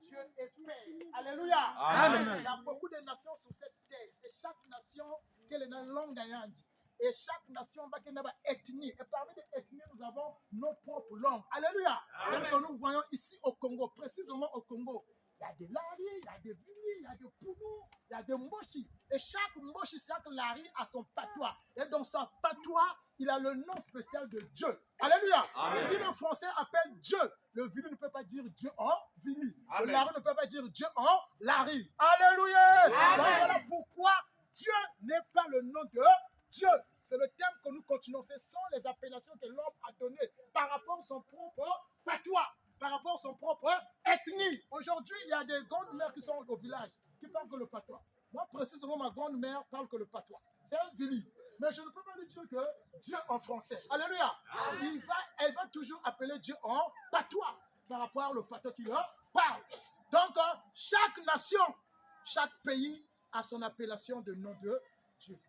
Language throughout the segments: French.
Dieu est Père. Alléluia. Amen. Il y a beaucoup de nations sur cette terre. Et chaque nation, quelle est la langue d'Ayand. Et chaque nation va avoir une ethnie. Et parmi les ethnies, nous avons nos propres langues. Alléluia. Donc nous voyons ici au Congo, précisément au Congo, il y a des Lari, il y a des Vili, il y a des Poumou, il y a des Mboshi. Et chaque Mboshi, chaque Lari a son patois. Et dans son patois, il a le nom spécial de Dieu. Alléluia. Amen. Si le français appelle Dieu, le Vili ne peut pas dire Dieu en Vili. Le Lari ne peut pas dire Dieu en Lari. Alléluia. Donc voilà pourquoi Dieu n'est pas le nom de Dieu. C'est le thème que nous continuons. Ce sont les appellations que l'homme a données par rapport à son propre patois, par rapport à son propre ethnie. Aujourd'hui, il y a des grandes-mères qui sont au village, qui parlent que le patois. Moi, précisément, ma grande-mère parle que le patois. C'est un Vili. Mais je ne peux pas lui dire que Dieu en français. Alléluia. Elle va toujours appeler Dieu en patois, par rapport au patois qui leur parle. Donc, chaque nation, chaque pays a son appellation de nom de Dieu.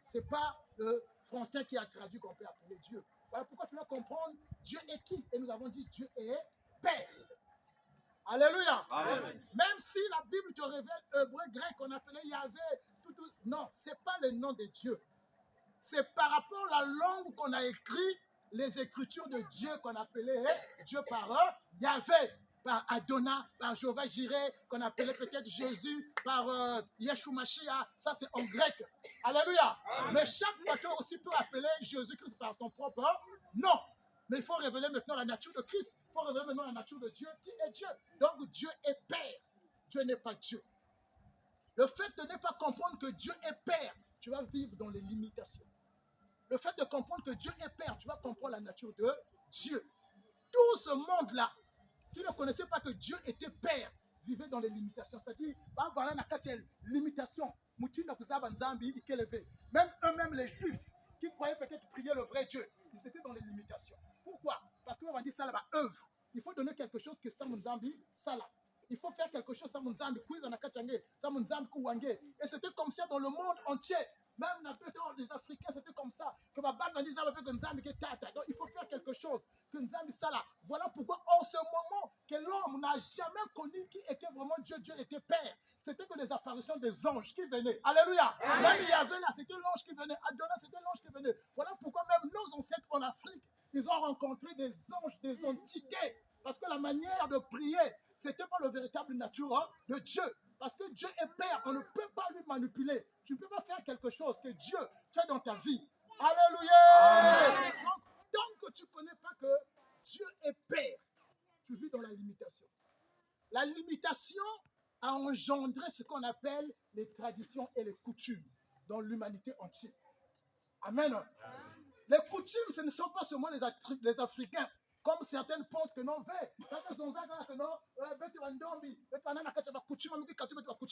Ce n'est pas le français qui a traduit qu'on peut appeler Dieu. Voilà pourquoi tu dois comprendre Dieu est qui. Et nous avons dit Dieu est Père. Alléluia. Amen. Même si la Bible te révèle hébreu, grec, on appelait Yahvé, tout. Non, ce n'est pas le nom de Dieu. C'est par rapport à la langue qu'on a écrit les écritures de Dieu qu'on appelait Dieu par Yahvé, par Adonai, par Jéhovah Jireh, qu'on appelait peut-être Jésus, par Yeshua Mashiach. Ça, c'est en grec. Alléluia. Amen. Mais chaque pasteur aussi peut appeler Jésus-Christ par son propre nom. Mais il faut révéler maintenant la nature de Christ. Il faut révéler maintenant la nature de Dieu qui est Dieu. Donc Dieu est Père. Dieu n'est pas Dieu. Le fait de ne pas comprendre que Dieu est Père, tu vas vivre dans les limitations. Le fait de comprendre que Dieu est Père, tu vas comprendre la nature de Dieu. Tout ce monde-là, qui ne connaissait pas que Dieu était Père, vivait dans les limitations. C'est-à-dire, voilà une limitation. Même eux-mêmes, les Juifs, qui croyaient peut-être prier le vrai Dieu, ils étaient dans les limitations. Pourquoi? Parce qu'on va dire ça là-bas, œuvre. Il faut donner quelque chose que ça Munzambi, ça là. Il faut faire quelque chose, ça Munzambi, ça Munzambi, Kouangé. Et c'était comme ça dans le monde entier. Même les Africains, c'était comme ça. Que ma bande disait avec Nzambi qui est tata. Donc il faut faire quelque chose. Que Nzambi ça là. Voilà pourquoi en ce moment que l'homme n'a jamais connu qui était vraiment Dieu. Dieu était Père. C'était que les apparitions des anges qui venaient. Alléluia. Même il y avait là, c'était l'ange qui venait. Adonai, c'était l'ange qui venait. Voilà pourquoi même nos ancêtres en Afrique, ils ont rencontré des anges, des entités. Parce que la manière de prier, c'était pas le véritable nature de Dieu. Parce que Dieu est Père, on ne peut pas lui manipuler. Tu ne peux pas faire quelque chose que Dieu fait dans ta vie. Alléluia. Donc, tant que tu ne connais pas que Dieu est Père, tu vis dans la limitation. La limitation a engendré ce qu'on appelle les traditions et les coutumes dans l'humanité entière. Amen. Les coutumes, ce ne sont pas seulement les Africains. Comme certaines pensent que non,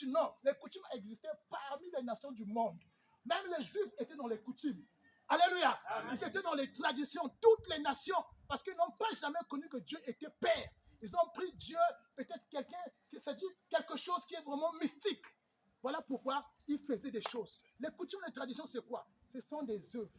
non, les coutumes existaient parmi les nations du monde. Même les Juifs étaient dans les coutumes. Alléluia. Amen. Ils étaient dans les traditions, toutes les nations, parce qu'ils n'ont pas jamais connu que Dieu était Père. Ils ont pris Dieu, peut-être quelqu'un qui s'est dit quelque chose qui est vraiment mystique. Voilà pourquoi ils faisaient des choses. Les coutumes, les traditions, c'est quoi? Ce sont des œuvres.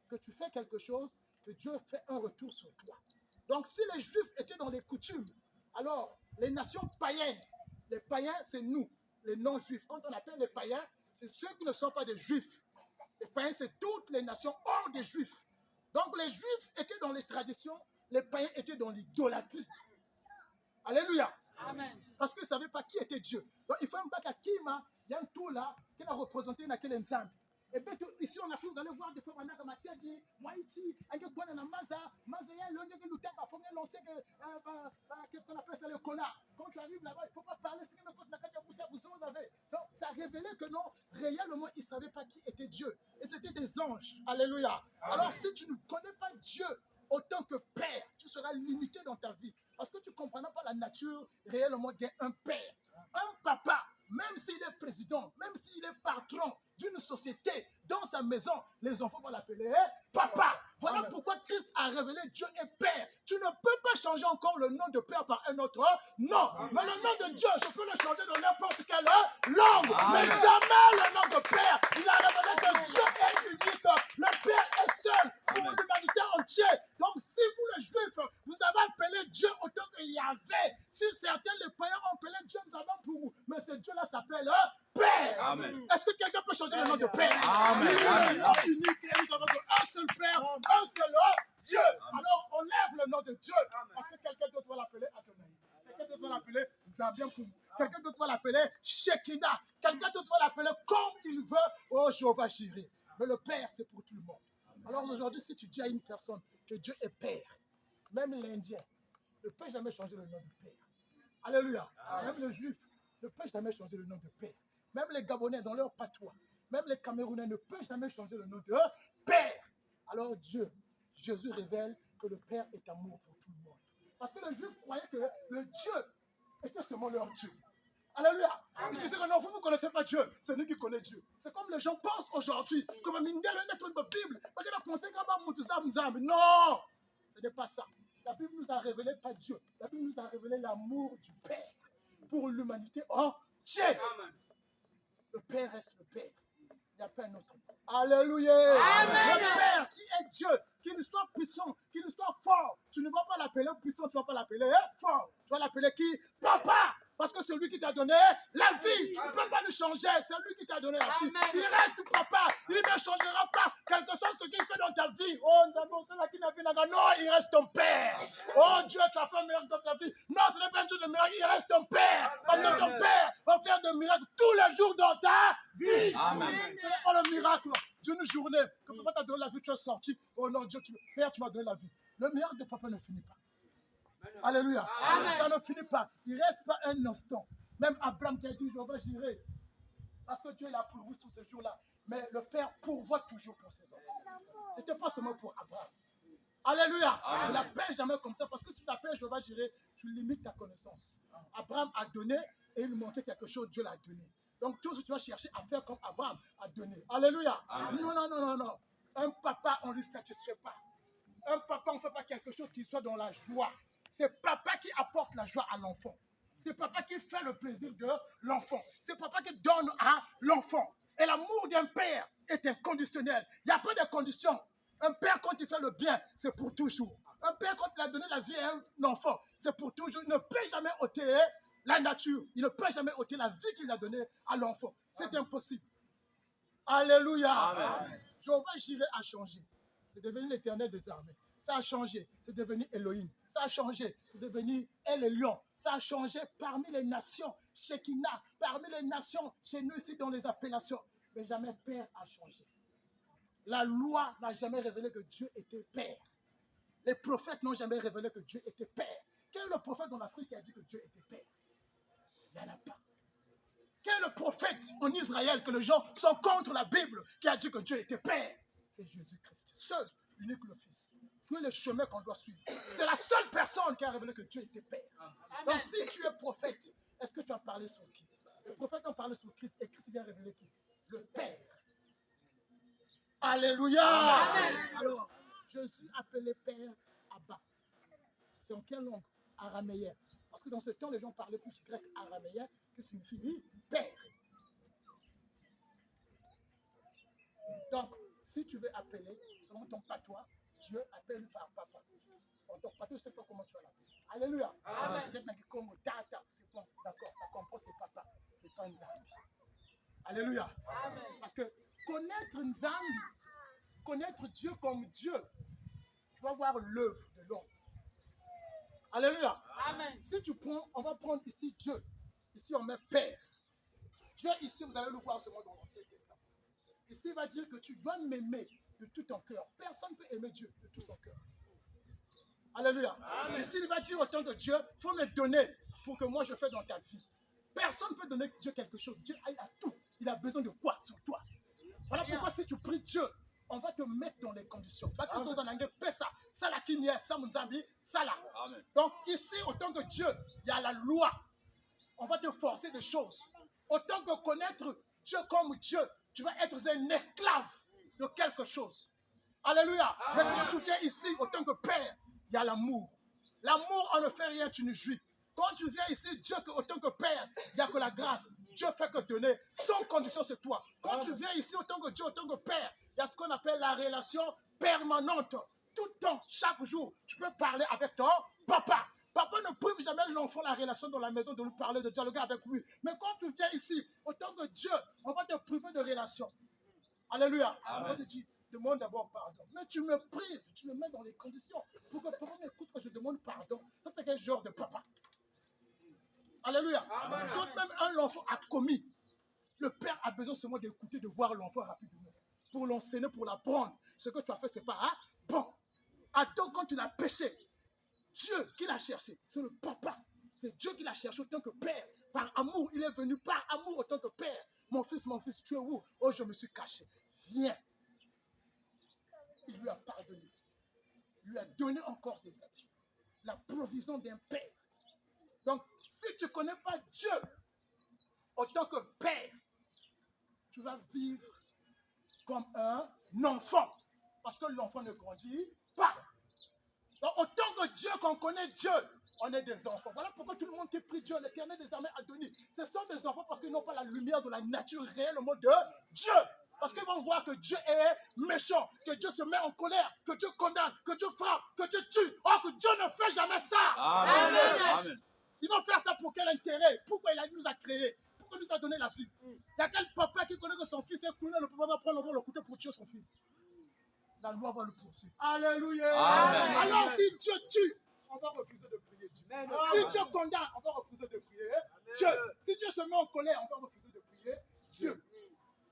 Que tu fais quelque chose, que Dieu fait un retour sur toi. Donc, si les Juifs étaient dans les coutumes, alors les nations païennes, les païens, c'est nous, les non-Juifs. Quand on appelle les païens, c'est ceux qui ne sont pas des Juifs. Les païens, c'est toutes les nations hors des Juifs. Donc, les Juifs étaient dans les traditions, les païens étaient dans l'idolâtrie. Alléluia. Amen. Parce qu'ils ne savaient pas qui était Dieu. Donc, il faut un bac à Kima, il y a un tout là qui a représenté Nakel Nzambi. Et bien, ici en Afrique, vous allez voir des fois, comme Atedi, Moïti, Maza, qu'est-ce qu'on appelle ça, le cola. Quand tu arrives là-bas, il ne faut pas parler, c'est que vous avez. Donc, ça révélait que non, réellement, ils ne savaient pas qui était Dieu. Et c'était des anges. Alléluia. Amen. Alors, si tu ne connais pas Dieu autant que Père, tu seras limité dans ta vie. Parce que tu ne comprends pas la nature réellement d'un père. Un papa, même s'il est président, même s'il est patron d'une société, dans sa maison, les enfants vont l'appeler papa. Voilà pourquoi Christ a révélé Dieu est Père. Tu ne peux pas changer encore le nom de Père par un autre nom. Mais le nom de Dieu, je peux le changer dans n'importe quelle langue. Mais jamais le nom de Père. Il a révélé que Dieu est unique. Le Père est seul. nom de Père. Amen. Il est le nom unique et nous avons un seul Père, un seul Dieu. Alors on lève le nom de Dieu parce que quelqu'un d'autre va l'appeler Adonai. Quelqu'un d'autre va l'appeler Zambiankoum. Quelqu'un d'autre va l'appeler Shekinah. Quelqu'un d'autre va l'appeler comme il veut. Oh, Jéhovah Jireh. Mais le Père, c'est pour tout le monde. Alors aujourd'hui, si tu dis à une personne que Dieu est Père, même l'Indien ne peut jamais changer le nom de Père. Alléluia. Même le Juif ne peut jamais changer le nom de Père. Même les Gabonais dans leur patois, même les Camerounais ne peuvent jamais changer le nom de Père. Alors Jésus révèle que le Père est amour pour tout le monde. Parce que les Juifs croyaient que le Dieu était seulement leur Dieu. Alléluia. Ils disaient que non, vous ne connaissez pas Dieu, c'est nous qui connaissons Dieu. C'est comme les gens pensent aujourd'hui, comme Mindel est une Bible. Non, ce n'est pas ça. La Bible nous a révélé pas Dieu. La Bible nous a révélé l'amour du Père pour l'humanité entière. Le Père reste le Père. Il n'y a pas un autre. Alléluia. Amen. Le Père qui est Dieu, qu'il soit puissant, qu'il soit fort. Tu ne vas pas l'appeler puissant, tu ne vas pas l'appeler fort. Tu vas l'appeler qui? Papa. Parce que c'est lui qui t'a donné la vie. Tu ne peux pas le changer. C'est lui qui t'a donné la vie. Il reste papa. Il ne changera pas. Quel que soit ce qu'il fait dans ta vie. Oh, c'est là qui n'a vu. Non, il reste ton Père. Oh Dieu, tu as fait un miracle dans ta vie. Non, ce n'est pas un Dieu de miracle. Il reste ton Père. Parce que ton Père va faire des miracles tous les jours dans ta vie. Amen. Ce n'est pas le miracle d'une journée que papa t'a donné la vie. Tu es sorti. Oh non, Dieu, Père, tu m'as donné la vie. Le miracle de papa ne finit pas. Alléluia. Amen. Ça ne finit pas. Il ne reste pas un instant. Même Abraham qui a dit, Jéhovah Jireh, parce que Dieu l'a pourvu sous ce jour-là. Mais le Père pourvoit toujours pour ses enfants. Ce n'était pas seulement pour Abraham. Alléluia. Amen. Il n'appelle jamais comme ça parce que si tu l'appelles Jéhovah Jireh, tu limites ta connaissance. Abraham a donné et il manquait quelque chose, Dieu l'a donné. Donc tout ce que tu vas chercher à faire comme Abraham a donné. Alléluia. Amen. Non. Un papa, on ne lui satisfait pas. Un papa, on ne fait pas quelque chose qui soit dans la joie. C'est papa qui apporte la joie à l'enfant. C'est papa qui fait le plaisir de l'enfant. C'est papa qui donne à l'enfant. Et l'amour d'un père est inconditionnel. Il n'y a pas de conditions. Un père, quand il fait le bien, c'est pour toujours. Un père, quand il a donné la vie à un enfant, c'est pour toujours. Il ne peut jamais ôter la nature. Il ne peut jamais ôter la vie qu'il a donnée à l'enfant. C'est impossible. Alléluia. Amen. Jéhovah Jireh a changé. C'est devenu l'Éternel des armées. Ça a changé, c'est devenu Elohim. Ça a changé, c'est devenu El Elyon. Ça a changé parmi les nations, Shekinah, parmi les nations, chez nous ici dans les appellations. Mais jamais Père a changé. La loi n'a jamais révélé que Dieu était Père. Les prophètes n'ont jamais révélé que Dieu était Père. Quel est le prophète en Afrique qui a dit que Dieu était Père? Il n'y en a pas. Quel est le prophète en Israël que les gens sont contre la Bible qui a dit que Dieu était Père? C'est Jésus-Christ, seul, unique le Fils. Qui est le chemin qu'on doit suivre. C'est la seule personne qui a révélé que Dieu était Père. Amen. Donc si tu es prophète, est-ce que tu as parlé sur qui? Les prophètes ont parlé sur Christ et Christ vient révéler qui? Le Père. Alléluia. Amen. Alors, je suis appelé Père Abba. C'est en quelle langue? Araméen. Parce que dans ce temps, les gens parlaient plus grec araméen qui signifie Père. Donc, si tu veux appeler selon ton patois, Dieu appelle par papa. Ton papa, tu ne sais pas comment tu vas l'appeler. Alléluia. Peut-être que comme tata, c'est bon, d'accord, ça comprend ses papas, et pas Nzambi. Alléluia. Amen. Parce que connaître Nzambi, connaître Dieu comme Dieu, tu vas voir l'œuvre de l'homme. Alléluia. Amen. Si tu prends, on va prendre ici Dieu. Ici, on met Père. Dieu, ici, vous allez le voir seulement dans l'Ancien Testament. Ici, il va dire que tu dois m'aimer de tout ton cœur. Personne ne peut aimer Dieu de tout son cœur. Alléluia. Amen. Ici, il va dire autant que Dieu, il faut me donner pour que moi je fasse dans ta vie. Personne ne peut donner à Dieu quelque chose. Dieu a tout. Il a besoin de quoi sur toi? Voilà pourquoi si tu pries Dieu, on va te mettre dans les conditions. Donc ici, autant que Dieu, il y a la loi. On va te forcer des choses. Autant que connaître Dieu comme Dieu, tu vas être un esclave de quelque chose. Alléluia. Mais quand tu viens ici, autant que Père, il y a l'amour. L'amour, on ne fait rien, tu ne jouis. Quand tu viens ici, Dieu, autant que Père, il n'y a que la grâce. Dieu fait que donner, sans condition, c'est toi. Quand tu viens ici, autant que Dieu, autant que Père, il y a ce qu'on appelle la relation permanente. Tout le temps, chaque jour, tu peux parler avec ton papa. Papa ne prive jamais l'enfant la relation dans la maison de lui parler, de dialoguer avec lui. Mais quand tu viens ici, autant que Dieu, on va te priver de relation. Alléluia. Moi, je dis, demande d'abord pardon. Mais tu me prives, tu me mets dans les conditions pour que papa m'écoute quand je demande pardon. Ça, c'est quel genre de papa? Alléluia. Amen. Quand même un enfant a commis, le père a besoin seulement d'écouter, de voir l'enfant rapidement. Pour l'enseigner, pour l'apprendre. Ce que tu as fait, c'est pas bon. Attends, quand tu l'as péché, Dieu qui l'a cherché, c'est le papa. C'est Dieu qui l'a cherché autant que père. Par amour, il est venu par amour autant que père. Mon fils, tu es où? Oh, je me suis caché. Viens. Il lui a pardonné. Il lui a donné encore des amis. La provision d'un père. Donc, si tu ne connais pas Dieu autant que père, tu vas vivre comme un enfant. Parce que l'enfant ne grandit pas. Donc, autant que Dieu, qu'on connaît Dieu, on est des enfants. Voilà pourquoi tout le monde qui prie Dieu, l'Éternel des armées a donné. Ce sont des enfants parce qu'ils n'ont pas la lumière de la nature réellement de Dieu. Parce qu'ils vont voir que Dieu est méchant, que Dieu se met en colère, que Dieu condamne, que Dieu frappe, que Dieu tue. Or que Dieu ne fait jamais ça. Amen. Amen. Ils vont faire ça pour quel intérêt? Pourquoi il nous a créés? Pourquoi il nous a donné la vie? Il y a quel papa qui connaît que son fils est cloué, le papa va prendre le couteau pour tuer son fils? La loi va le poursuivre. Alléluia. Amen. Alors si Dieu tue, on va refuser de prier Dieu. Amen. Si Dieu condamne, on va refuser de prier Dieu. Si Dieu se met en colère, on va refuser de prier Dieu.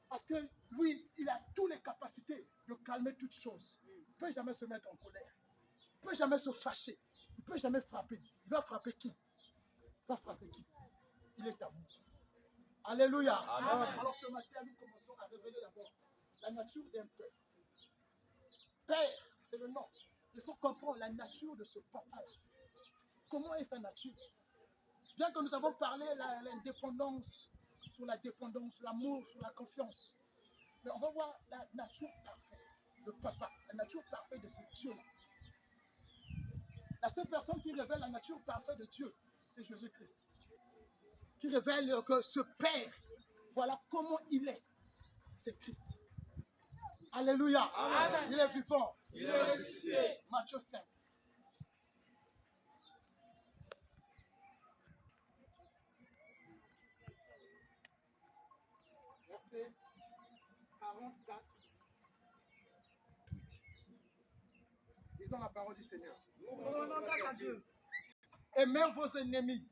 Parce que lui, il a toutes les capacités de calmer toutes choses. Il ne peut jamais se mettre en colère. Il ne peut jamais se fâcher. Il ne peut jamais frapper. Il va frapper qui? Il va frapper qui? Il est amour. Alléluia. Amen. Alors ce matin, nous commençons à révéler d'abord la nature d'un père. Père, c'est le nom. Il faut comprendre la nature de ce papa. Comment est sa nature? Bien que nous avons parlé de l'indépendance, sur la dépendance, l'amour, sur la confiance. Mais on va voir la nature parfaite de papa, la nature parfaite de ce Dieu-là. La seule personne qui révèle la nature parfaite de Dieu, c'est Jésus-Christ. Qui révèle que ce Père, voilà comment il est. C'est Christ. Alléluia. Amen. Il est vivant. Il est ressuscité. Matthieu 5. Verset 44. Lisons la parole du Seigneur. Aimez vos ennemis.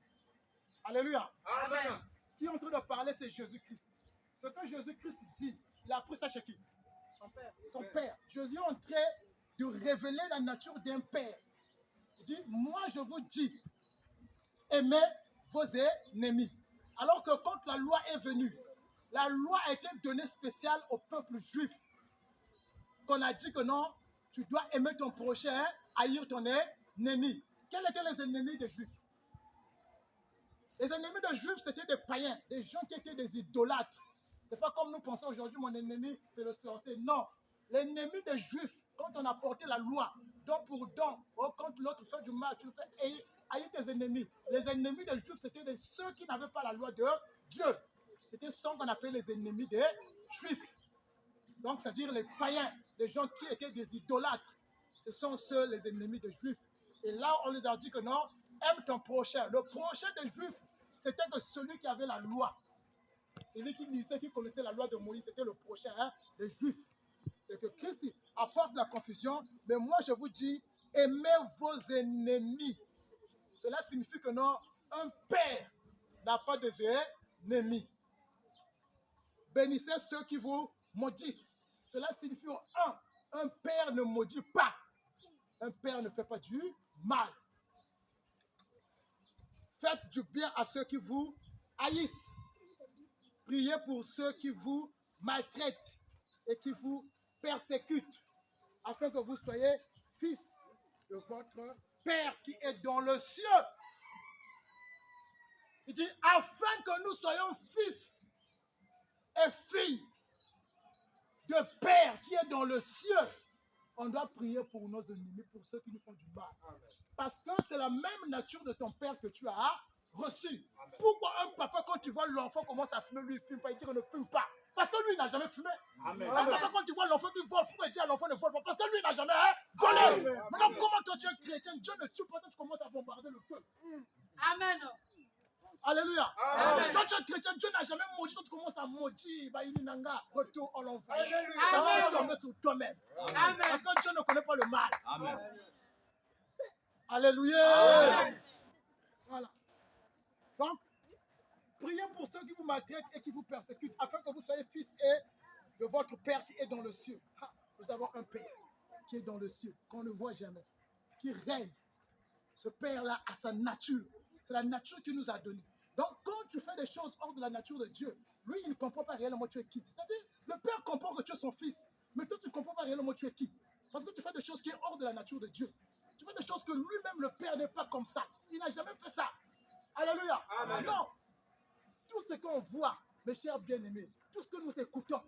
Alléluia. Amen. Qui est en train de parler, c'est Jésus-Christ. Ce que Jésus-Christ dit, il a appris ça chez qui? Son père. Jésus est en train de révéler la nature d'un père. Il dit, moi je vous dis, aimez vos ennemis. Alors que quand la loi est venue, la loi a été donnée spéciale au peuple juif. Qu'on a dit que non, tu dois aimer ton prochain, haïr ton ennemi. Quels étaient les ennemis des juifs? Les ennemis des juifs, c'était des païens, des gens qui étaient des idolâtres. Ce n'est pas comme nous pensons aujourd'hui, mon ennemi, c'est le sorcier. Non. L'ennemi des juifs, quand on a porté la loi, don pour don, quand l'autre fait du mal, tu le fais haïr tes ennemis. Les ennemis des juifs, c'était ceux qui n'avaient pas la loi de Dieu. C'était ceux qu'on appelait les ennemis des juifs. Donc, c'est-à-dire les païens, les gens qui étaient des idolâtres. Ce sont ceux, les ennemis des juifs. Et là, on les a dit que non, aime ton prochain. Le prochain des juifs, c'était que celui qui avait la loi. Celui qui lisait, qui connaissait la loi de Moïse, c'était le prochain des juifs. Et que Christ apporte la confusion. Mais moi, je vous dis, aimez vos ennemis. Cela signifie que non, un père n'a pas de ennemis. Bénissez ceux qui vous maudissent. Cela signifie un père ne maudit pas. Un père ne fait pas du mal. Faites du bien à ceux qui vous haïssent. Priez pour ceux qui vous maltraitent et qui vous persécutent, afin que vous soyez fils de votre Père qui est dans le ciel. Il dit, afin que nous soyons fils et filles de Père qui est dans le ciel, on doit prier pour nos ennemis, pour ceux qui nous font du mal. Parce que c'est la même nature de ton Père que tu as reçu. Amen. Pourquoi un papa, quand tu vois l'enfant commence à fumer, lui, il ne fume pas, il dit qu'on ne fume pas? Parce que lui, il n'a jamais fumé. Amen. Un papa, quand tu vois l'enfant qui vole, pourquoi il dit à l'enfant ne vole pas? Parce que lui, il n'a jamais volé. Amen. Maintenant, comment toi tu es chrétien, Dieu ne tue pas, tu commences à bombarder le feu. Amen. Alléluia. Amen. Quand tu es chrétien, Dieu n'a jamais maudit. Quand tu commences à maudire, retour en l'enfer. Alléluia. Ça va Amen. tomber sur toi-même. Amen. Parce que Dieu ne connaît pas le mal. Amen. Alléluia. Amen. Voilà. Donc, priez pour ceux qui vous maltraitent et qui vous persécutent, afin que vous soyez fils et de votre Père qui est dans le ciel. Ah, nous avons un Père qui est dans le ciel, qu'on ne voit jamais, qui règne. Ce Père-là a sa nature. C'est la nature qu'il nous a donnée. Donc, quand tu fais des choses hors de la nature de Dieu, lui, il ne comprend pas réellement tu es qui. C'est-à-dire, le Père comprend que tu es son fils, mais toi, tu ne comprends pas réellement tu es qui. Parce que tu fais des choses qui sont hors de la nature de Dieu. Tu fais des choses que lui-même, le Père, n'est pas comme ça. Il n'a jamais fait ça. Alléluia. Amen. Non. Tout ce qu'on voit, mes chers bien-aimés, tout ce que nous écoutons,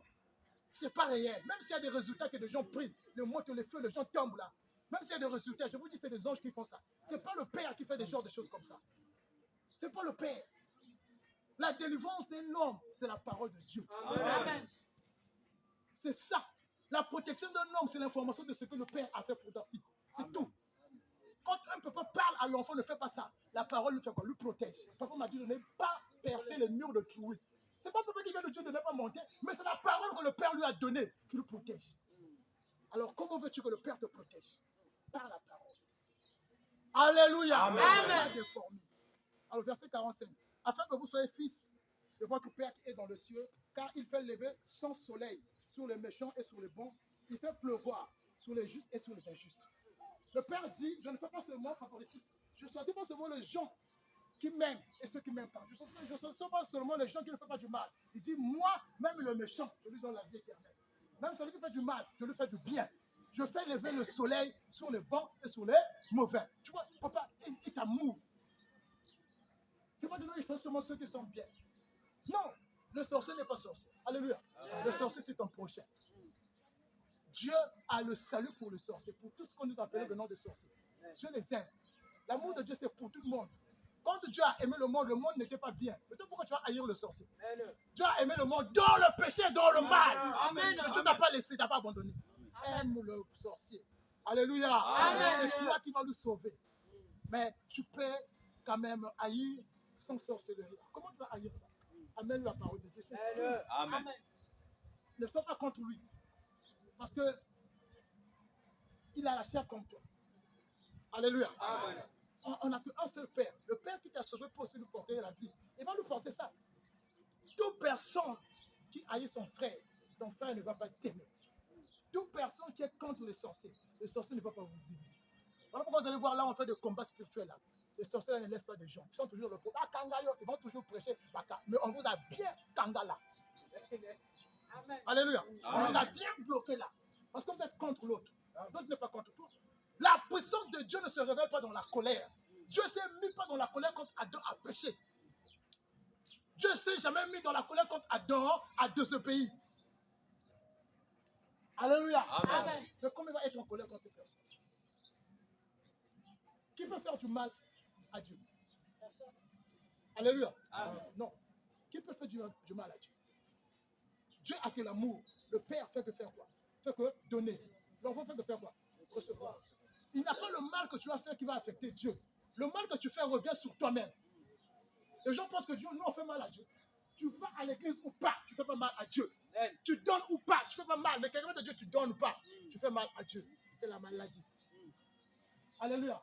ce n'est pas réel. Même s'il y a des résultats que des gens prient, le montent les feux, les gens tombent là. Même s'il y a des résultats, je vous dis, c'est des anges qui font ça. Ce n'est pas le Père qui fait des genres de choses comme ça. Ce n'est pas le Père. La délivrance d'un homme, c'est la parole de Dieu. Amen. C'est ça. La protection d'un homme, c'est l'information de ce que le Père a fait pour ta fille. C'est tout. Quand un papa parle à l'enfant, ne fait pas ça. La parole lui fait quoi? Lui protège. Papa m'a dit de ne pas percer les murs de Troué. C'est pas papa qui vient de Dieu de ne pas monter, mais c'est la parole que le Père lui a donnée qui le protège. Alors, comment veux-tu que le Père te protège? Par la parole. Alléluia. Amen. Alors, verset 45. Afin que vous soyez fils de votre Père qui est dans le ciel, car il fait lever son soleil sur les méchants et sur les bons. Il fait pleuvoir sur les justes et sur les injustes. Le Père dit, je ne fais pas seulement favoritisme. Je ne choisis pas seulement les gens qui m'aiment et ceux qui ne m'aiment pas. Je ne choisis pas seulement les gens qui ne font pas du mal. Il dit, moi, même le méchant, je lui donne la vie éternelle. Même celui qui fait du mal, je lui fais du bien. Je fais lever le soleil sur les bons et sur les mauvais. Tu vois, papa, il t'amour. C'est pas de nous, je choisis seulement ceux qui sont bien. Non, le sorcier n'est pas sorcier. Alléluia. Le sorcier, c'est ton prochain. Dieu a le salut pour le sorcier, pour tout ce qu'on nous appelle le nom de sorcier. Dieu les aime. L'amour de Dieu, c'est pour tout le monde. Quand Dieu a aimé le monde n'était pas bien. Mais toi, pourquoi tu vas haïr le sorcier? Dieu a aimé le monde dans le péché, dans le mal. Amen. Mais Dieu t'a pas laissé, t'a pas abandonné. Aime le sorcier. Alléluia. Amen. C'est toi qui vas le sauver. Mais tu peux quand même haïr sans sorcellerie. Comment tu vas haïr ça? Amène la parole de Dieu. Amen. Ne sois pas contre lui. Parce que il a la chair comme toi. Alléluia. Amen. On n'a qu'un seul Père. Le Père qui t'a sauvé pour aussi nous porter la vie. Il va nous porter ça. Toute personne qui haït son frère, ton frère ne va pas t'aimer. Toute personne qui est contre les sorciers ne va pas vous aimer. Voilà pourquoi vous allez voir là, on fait des combats spirituels là. Les sorciers là ne laissent pas de gens. Ils sont toujours le problème. Ah, Kangayo, ils vont toujours prêcher. Mais on vous a bien Kanga là. Amen. Alléluia. On vous a bien bloqué là. Parce que vous êtes contre l'autre. L'autre n'est pas contre toi. La puissance de Dieu ne se révèle pas dans la colère. Dieu ne s'est mis pas dans la colère quand Adam a péché. Dieu ne s'est jamais mis dans la colère quand Adam a désobéi. Alléluia. Amen. Mais comment il va être en colère contre personne? Qui peut faire du mal à Dieu? Personne. Alléluia. Amen. Non. Qui peut faire du mal à Dieu? Dieu a que l'amour. Le Père fait que faire quoi? Fait que donner. L'enfant fait que faire quoi? Recevoir. Il n'y a pas le mal que tu vas faire qui va affecter Dieu. Le mal que tu fais revient sur toi-même. Les gens pensent que Dieu, nous on fait mal à Dieu. Tu vas à l'église ou pas, tu ne fais pas mal à Dieu. Tu donnes ou pas, tu ne fais pas mal. Mais quelqu'un de Dieu, tu donnes ou pas, tu fais mal à Dieu. C'est la maladie. Alléluia.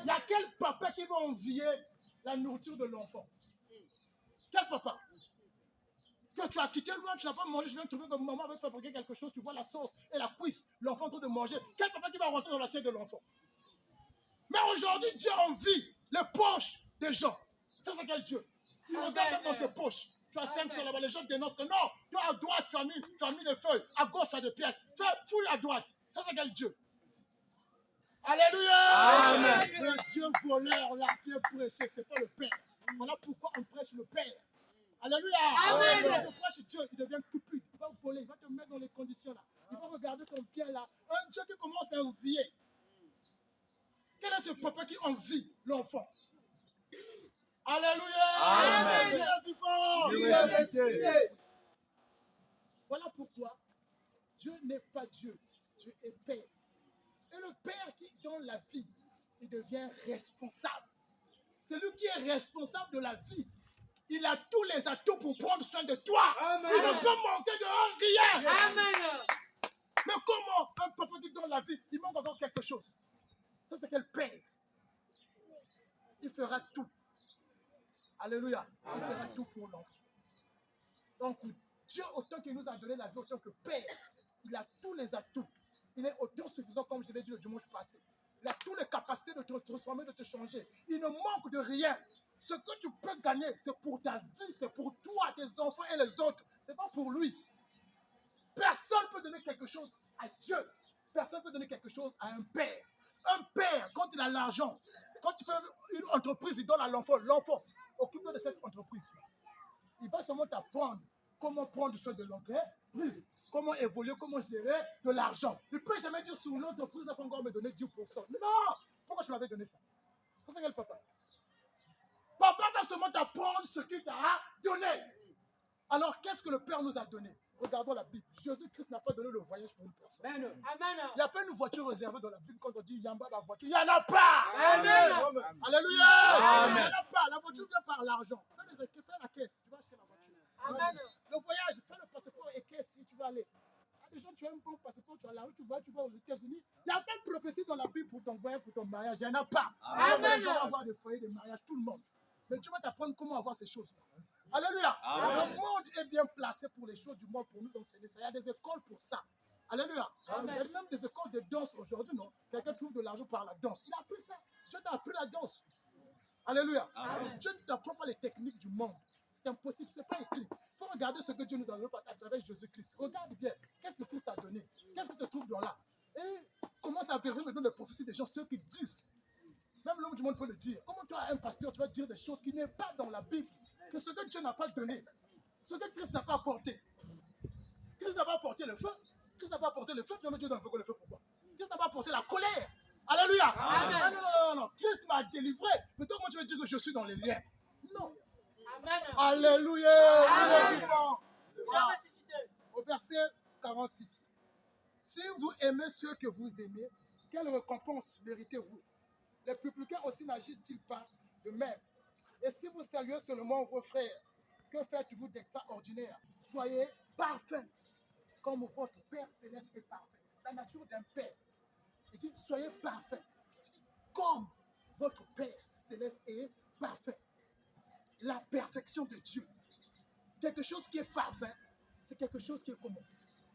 Il y a quel papa qui va envier la nourriture de l'enfant? Quel papa? Que tu as quitté loin, tu n'as pas mangé, je viens de trouver que maman va fabriquer quelque chose, tu vois la sauce et la cuisse, l'enfant en train de manger. Quel papa qui va rentrer dans l'assiette de l'enfant? Mais aujourd'hui, Dieu envie les poches des gens. Ça, c'est quel Dieu? Il regarde dans tes poches. Tu as 5 là-bas, les gens dénoncent que non, toi à droite, tu as mis des feuilles, à gauche, tu as des pièces. Fouille à droite. Ça, c'est quel Dieu? Alléluia! Amen. Le Dieu voleur, là, qui est prêché, c'est pas le Père. Voilà pourquoi on prêche le Père. Alléluia! Amen. Si on prêche Dieu, il devient cupide. Il va vous voler, il va te mettre dans les conditions là. Il va regarder ton pied là. Un Dieu qui commence à envier. Quel est ce papa qui envie l'enfant? Alléluia! Amen. Voilà pourquoi Dieu n'est pas Dieu. Dieu est Père. Et le Père qui donne la vie, il devient responsable. C'est lui qui est responsable de la vie Il a tous les atouts pour prendre soin de toi. Amen. Il ne peut manquer de rien. Amen. Mais comment un papa qui donne la vie, il manque encore quelque chose? Ça, c'est quel père? Il fera tout. Alléluia. Il fera tout pour l'enfant. Donc, Dieu, autant qu'il nous a donné la vie, autant que Père, il a tous les atouts. Il est autant suffisant, comme je l'ai dit le dimanche passé. Il a toutes les capacités de te transformer, de te changer. Il ne manque de rien. Ce que tu peux gagner, c'est pour ta vie, c'est pour toi, tes enfants et les autres. Ce n'est pas pour lui. Personne ne peut donner quelque chose à Dieu. Personne ne peut donner quelque chose à un père. Un père, quand il a l'argent, quand il fait une entreprise, il donne à l'enfant. L'enfant, occupe-toi de cette entreprise. Il va seulement t'apprendre comment prendre soin de l'entreprise, comment évoluer, comment gérer de l'argent. Il ne peut jamais dire sur l'entreprise, il va encore me donner 10%. Non! Pourquoi tu m'avais donné ça? C'est quel papa? Papa va seulement t'apprendre ce qu'il t'a donné. Alors, qu'est-ce que le Père nous a donné? Regardons la Bible. Jésus-Christ n'a pas donné le voyage pour une personne. Amen. Il n'y a pas une voiture réservée dans la Bible quand on dit Yamba la voiture. Il n'y en a pas. Amen. Alléluia. Amen. Il n'y en a pas. La voiture vient par l'argent. Fais la caisse. Tu vas acheter la voiture. Amen. Le voyage, fais le passeport et caisse si tu vas aller. Il y a des gens, tu as un bon passeport, tu vas là où tu vas aux États-Unis. Il n'y a pas de prophétie dans la Bible pour ton voyage, pour ton mariage. Il n'y en a pas. Amen. Les gens vont avoir des foyers, des mariages, tout le monde. Mais tu vas t'apprendre comment avoir ces choses. Alléluia. Amen. Le monde est bien placé pour les choses du monde, pour nous enseigner ça. Il y a des écoles pour ça. Alléluia. Amen. Il y a même des écoles de danse aujourd'hui, non? Quelqu'un trouve de l'argent par la danse. Il a appris ça. Dieu t'a appris la danse. Alléluia. Amen. Dieu ne t'apprend pas les techniques du monde. C'est impossible, ce n'est pas écrit. Il faut regarder ce que Dieu nous a donné à travers Jésus-Christ. Regarde bien. Qu'est-ce que Christ t'a donné? Qu'est-ce que tu trouves dans là? Et commence à vérifier maintenant les prophéties des gens, ceux qui disent. Même l'homme du monde peut le dire. Comment toi, un pasteur, tu vas dire des choses qui n'est pas dans la Bible, que ce que Dieu n'a pas donné, ce que Christ n'a pas apporté. Christ n'a pas apporté le feu. Christ n'a pas apporté le feu. Tu vas me dire dans le feu pourquoi? Christ n'a pas apporté la colère. Alléluia. Amen. Ah, non. Christ m'a délivré. Mais toi, comment tu veux dire que je suis dans les liens? Non. Amen. Alléluia. Amen. Alléluia. Il a ressuscité. Au verset 46. Si vous aimez ceux que vous aimez, quelle récompense méritez-vous? Les publicains aussi n'agissent-ils pas de même? Et si vous saluez seulement vos frères, que faites-vous d'extraordinaire? Soyez parfaits, comme votre Père céleste est parfait. La nature d'un Père. Il dit, soyez parfaits, comme votre Père céleste est parfait. La perfection de Dieu. Quelque chose qui est parfait, c'est quelque chose qui est comment?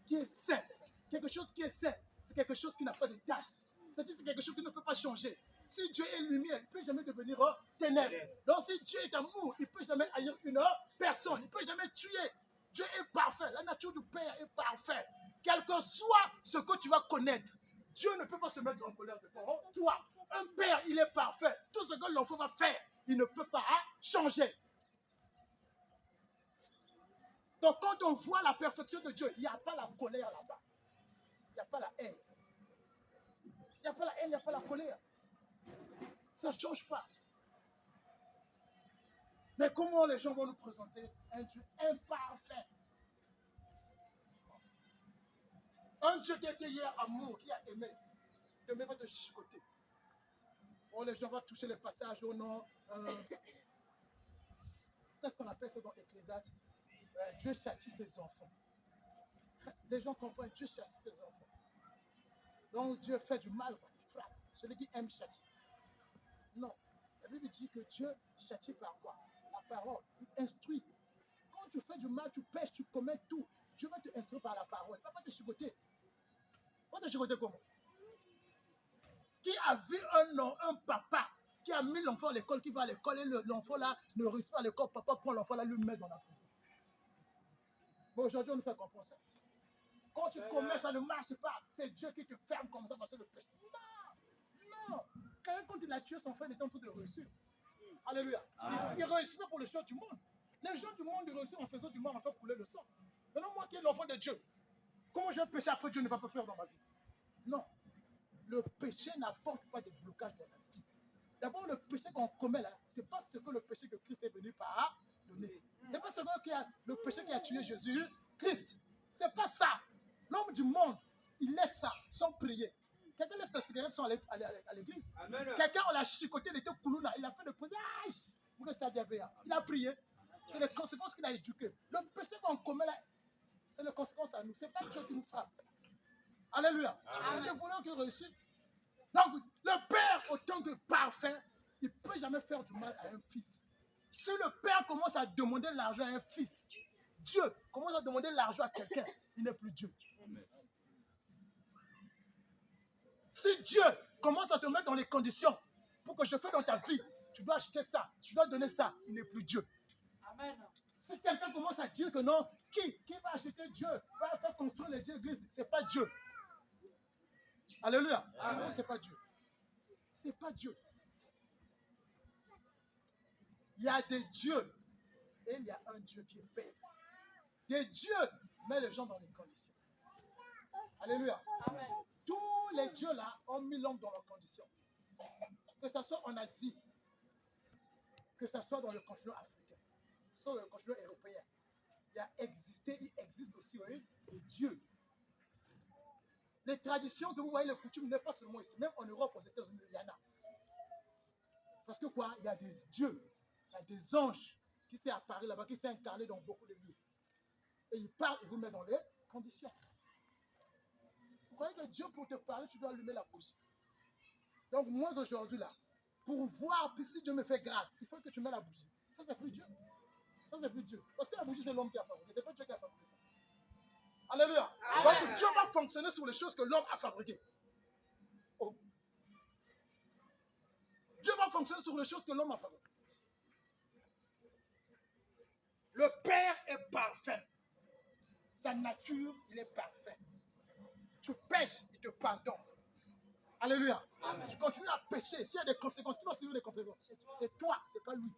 Qui est sain. Quelque chose qui est sain, c'est quelque chose qui n'a pas de tâches. C'est-à-dire c'est quelque chose qui ne peut pas changer. Si Dieu est lumière, il ne peut jamais devenir ténèbres. Donc si Dieu est amour, il ne peut jamais haïr une personne. Il ne peut jamais tuer. Dieu est parfait. La nature du Père est parfaite. Quel que soit ce que tu vas connaître, Dieu ne peut pas se mettre en colère devant toi. Un père, il est parfait. Tout ce que l'enfant va faire, il ne peut pas changer. Donc quand on voit la perfection de Dieu, il n'y a pas la colère là-bas. Il n'y a pas la haine. Il n'y a pas la haine, il n'y a pas la colère. Ça ne change pas. Mais comment les gens vont nous présenter un Dieu imparfait? Un Dieu qui était hier amour, qui a aimé. Demain va te chicoter. Oh, les gens vont toucher les passages au nom. Qu'est-ce qu'on appelle ça dans Ecclésiaste? Dieu châtie ses enfants. Les gens comprennent, Dieu châtie ses enfants. Donc Dieu fait du mal, il frappe. Celui qui aime châtie. Non. La Bible dit que Dieu châtie par quoi? La parole. Il instruit. Quand tu fais du mal, tu pêches, tu commets tout. Dieu va te instruire par la parole. Il ne va pas te chicoter. Il va te chicoter comment? Qui a vu un papa qui a mis l'enfant à l'école, qui va à l'école et l'enfant là ne réussit pas à l'école, papa prend l'enfant là, lui met dans la prison. Bon, aujourd'hui, on nous fait comprendre ça. Quand tu commets, ça ne marche pas. C'est Dieu qui te ferme comme ça parce que le péché. Non. Quand il a tué son frère, il était en train de réussir. Alléluia. Il réussissait pour les choses du monde. Les gens du monde réussissent en faisant du mal, en fait couler le sang. Maintenant, moi qui est l'enfant de Dieu, comment je vais pécher après Dieu ne va pas faire dans ma vie? Non. Le péché n'apporte pas de blocage dans la vie. D'abord, le péché qu'on commet là, ce n'est pas ce que le péché que Christ est venu pardonner. Ce n'est pas le péché qui a tué Jésus, Christ. Ce n'est pas ça. L'homme du monde, il laisse ça sans prier. Quelqu'un laisse la cigarette sans aller à l'église. Quelqu'un, on l'a chicoté, il était coulouna, il a fait le posage. Il a prié. C'est les conséquences qu'il a éduquées. Le péché qu'on commet là, c'est les conséquences à nous. Ce n'est pas Dieu qui nous frappe. Alléluia. Il y a des voleurs qui réussissent. Donc, le père, autant que parfait, il ne peut jamais faire du mal à un fils. Si le père commence à demander l'argent à un fils, Dieu commence à demander l'argent à quelqu'un, il n'est plus Dieu. Si Dieu commence à te mettre dans les conditions pour que je fasse dans ta vie, tu dois acheter ça, tu dois donner ça, il n'est plus Dieu. Amen. Si quelqu'un commence à dire que non, qui va acheter Dieu, va faire construire l'église, ce n'est pas Dieu. Alléluia. Non, ce n'est pas Dieu. Ce n'est pas Dieu. Il y a des dieux et il y a un Dieu qui est père. Des dieux mettent les gens dans les conditions. Alléluia. Amen. Tous les dieux là ont mis l'homme dans leurs conditions. Que ce soit en Asie, que ce soit dans le continent africain, que ce soit dans le continent européen. Il existe aussi, oui, des dieux. Les traditions que vous voyez, les coutumes, n'est pas seulement ici. Même en Europe, aux États-Unis, il y en a. Parce que quoi? Il y a des dieux, il y a des anges qui s'est apparu là-bas, qui s'est incarné dans beaucoup de lieux. Et il parle, il vous met dans les conditions. Vous croyez que Dieu, pour te parler, tu dois allumer la bougie. Donc moi, aujourd'hui, là, pour voir, puis si Dieu me fait grâce, il faut que tu mets la bougie. Ça, c'est plus Dieu. Ça, c'est plus Dieu. Parce que la bougie, c'est l'homme qui a fabriqué. C'est pas Dieu qui a fabriqué ça. Alléluia. Donc Dieu va fonctionner sur les choses que l'homme a fabriquées. Oh. Dieu va fonctionner sur les choses que l'homme a fabriquées. Le Père est parfait. Sa nature, il est parfait. Tu pêches, il te pardonne. Alléluia. Amen. Tu continues à pécher. S'il y a des conséquences, qui vont suivre des conséquences? C'est toi, c'est pas lui.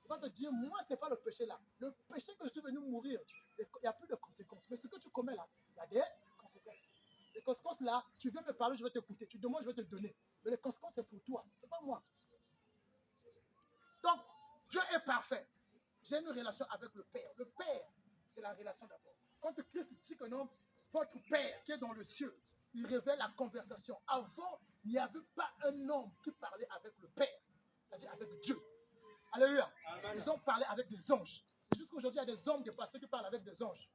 Il va te dire, moi, c'est pas le péché là. Le péché que je suis venu mourir, il n'y a plus de conséquences. Mais ce que tu commets là, il y a des conséquences. Les conséquences là, tu viens me parler, je vais t'écouter. Tu demandes, je vais te donner. Mais les conséquences, c'est pour toi. C'est pas moi. Donc, Dieu est parfait. J'ai une relation avec le Père. Le Père, c'est la relation d'abord. Quand Christ dit que non, votre Père qui est dans le ciel, il révèle la conversation. Avant, il n'y avait pas un homme qui parlait avec le Père, c'est-à-dire avec Dieu. Alléluia. Amen. Ils ont parlé avec des anges. Jusqu'à aujourd'hui, il y a des hommes, des pasteurs qui parlent avec des anges.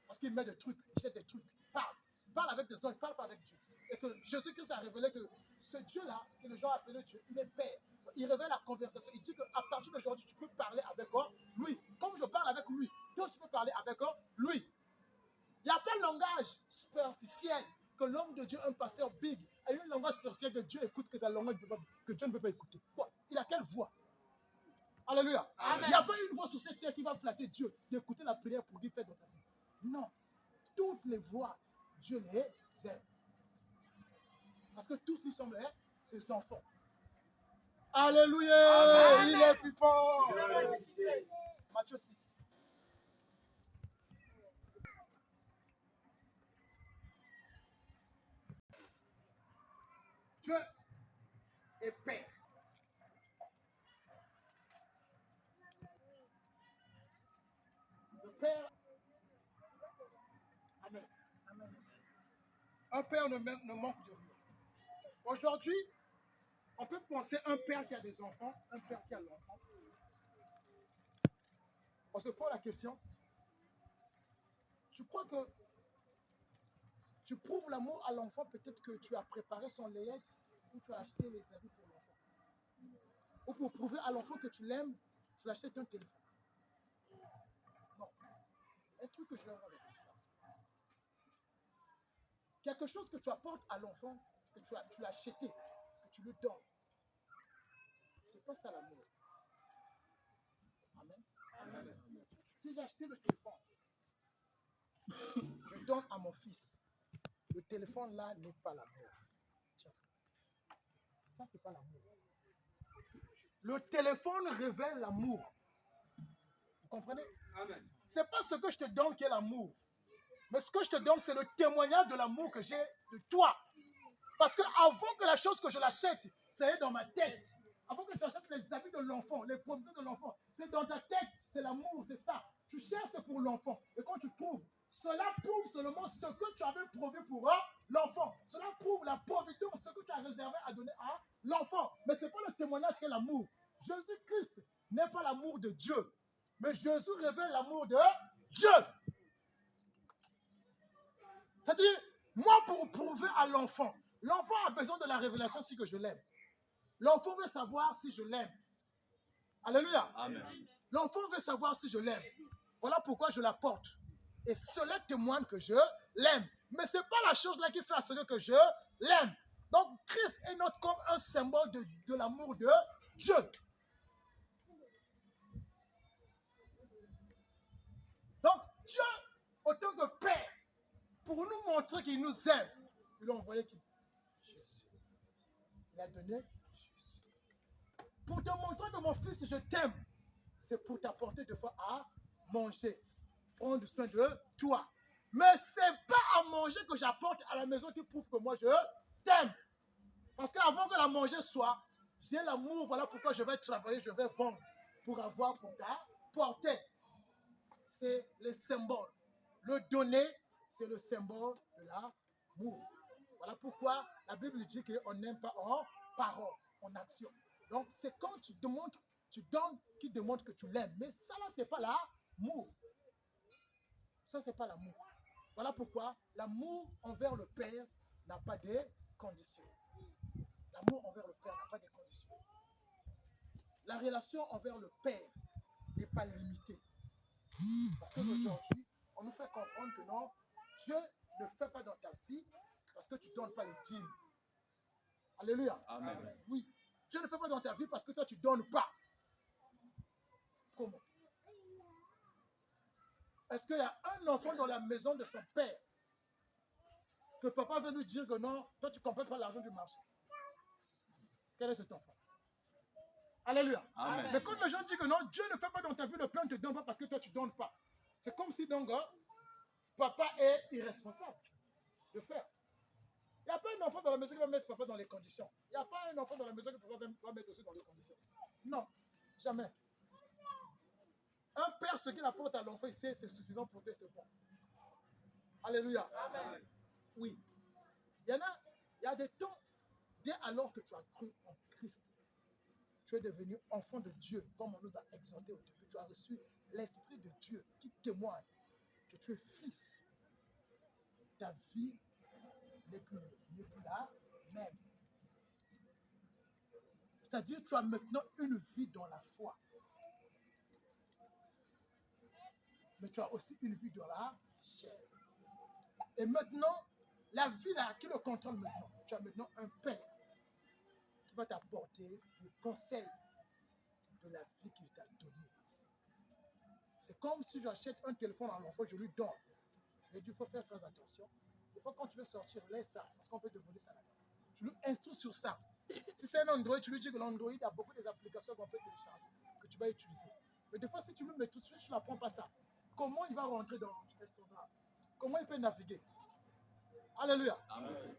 Parce qu'ils mettent des trucs, ils jettent des trucs, ils parlent. Ils parlent avec des anges, ils ne parlent pas avec Dieu. Et que Jésus-Christ a révélé que ce Dieu-là, que les gens appellent Dieu, il est Père. Il révèle la conversation. Il dit qu'à partir d'aujourd'hui, tu peux parler avec lui. Comme je parle avec lui, toi, tu peux parler avec lui. Il n'y a pas un langage superficiel que l'homme de Dieu, un pasteur big, a un langage superficiel que Dieu écoute que, que Dieu ne peut pas écouter. Quoi? Il a quelle voix? Alléluia. Amen. Il n'y a pas une voix sur cette terre qui va flatter Dieu d'écouter la prière pour lui faire dans ta vie. Non. Toutes les voix, Dieu les aime. Parce que tous nous sommes ses enfants. Alléluia. Amen. Il est plus fort. Matthieu 6. Dieu est Père. Le Père. Amen. Amen. Un père ne manque de rien. Aujourd'hui, on peut penser un père qui a des enfants, un père qui a l'enfant. On se pose la question. Tu crois que tu prouves l'amour à l'enfant, peut-être que tu as préparé son layette ou tu as acheté les habits pour l'enfant. Ou pour prouver à l'enfant que tu l'aimes, tu l'achètes un téléphone. Non. Un truc que je vais voir avec toi. Quelque chose que tu apportes à l'enfant, que tu l'as acheté, que tu lui donnes. C'est pas ça l'amour. Amen. Amen. Si j'ai acheté le téléphone, je donne à mon fils. Le téléphone là n'est pas l'amour. Ça, c'est pas l'amour. Le téléphone révèle l'amour. Vous comprenez? Amen. C'est pas ce que je te donne qui est l'amour. Mais ce que je te donne, c'est le témoignage de l'amour que j'ai de toi. Parce que avant que la chose que je l'achète, ça est dans ma tête. Avant que tu achètes les habits de l'enfant, les provisions de l'enfant, c'est dans ta tête, c'est l'amour, c'est ça. Tu cherches pour l'enfant. Et quand tu trouves, cela prouve seulement ce que tu avais prouvé pour l'enfant. Cela prouve la providence, ce que tu as réservé à donner à l'enfant. Mais ce n'est pas le témoignage qui est l'amour. Jésus-Christ n'est pas l'amour de Dieu. Mais Jésus révèle l'amour de Dieu. C'est-à-dire, moi, pour prouver à l'enfant, l'enfant a besoin de la révélation si que je l'aime. L'enfant veut savoir si je l'aime. Alléluia. Amen. L'enfant veut savoir si je l'aime. Voilà pourquoi je la porte. Et cela témoigne que je l'aime. Mais ce n'est pas la chose là qui fait à ce que je l'aime. Donc, Christ est notre comme un symbole de l'amour de Dieu. Donc, Dieu, autant que Père, pour nous montrer qu'il nous aime, il a envoyé qui? Jésus. Il a donné Jésus. Pour te montrer que mon fils, je t'aime, c'est pour t'apporter des fois à manger, prendre soin de toi. Mais ce n'est pas à manger que j'apporte à la maison qui prouve que moi, je t'aime. Parce qu'avant que la manger soit, j'ai l'amour, voilà pourquoi je vais travailler, je vais vendre pour avoir pour t'apporter. C'est le symbole. Le donner, c'est le symbole de l'amour. Voilà pourquoi la Bible dit qu'on n'aime pas en parole, en action. Donc, c'est quand tu démontres, tu donnes, qui démontre que tu l'aimes. Mais ça, là, ce n'est pas l'amour. Ça, ce n'est pas l'amour. Voilà pourquoi l'amour envers le Père n'a pas de conditions. L'amour envers le Père n'a pas de conditions. La relation envers le Père n'est pas limitée. Parce qu'aujourd'hui, on nous fait comprendre que non, Dieu ne fait pas dans ta vie parce que tu ne donnes pas les dîmes. Alléluia. Amen. Oui. Dieu ne fait pas dans ta vie parce que toi, tu ne donnes pas. Comment? Est-ce qu'il y a un enfant dans la maison de son père que papa veut lui dire que non, toi, tu ne complètes pas l'argent du marché? Quel est cet enfant? Alléluia. Amen. Mais quand les gens disent que non, Dieu ne fait pas dans ta vie, le Père ne te donne pas parce que toi, tu ne donnes pas. C'est comme si donc, papa est irresponsable de faire. Il n'y a pas un enfant dans la maison qui va mettre papa dans les conditions. Il n'y a pas un enfant dans la maison que papa va mettre aussi dans les conditions. Non, jamais. Un père, ce qu'il apporte à l'enfant, c'est suffisant pour toi, c'est bon. Alléluia. Amen. Oui. Il y a des temps, dès alors que tu as cru en Christ, tu es devenu enfant de Dieu, comme on nous a exhorté au début. Tu as reçu l'Esprit de Dieu qui témoigne que tu es fils. Ta vie n'est plus la même. C'est-à-dire tu as maintenant une vie dans la foi. Mais tu as aussi une vie dans la chair. Et maintenant, la vie là, qui le contrôle maintenant, tu as maintenant un père qui va t'apporter le conseil de la vie qu'il t'a donnée. C'est comme si j'achète un téléphone à l'enfant, je lui donne. Je lui dis, il faut faire très attention. Des fois, quand tu veux sortir, laisse ça, parce qu'on peut te voler ça là-dedans. Tu lui instruis sur ça. Si c'est un Android, tu lui dis que l'Android a beaucoup d'applications qu'on peut télécharger, que tu vas utiliser. Mais des fois, si tu lui mets tout de suite, tu n'apprends pas ça. Comment il va rentrer dans Instagram? Comment il peut naviguer? Alléluia. Amen.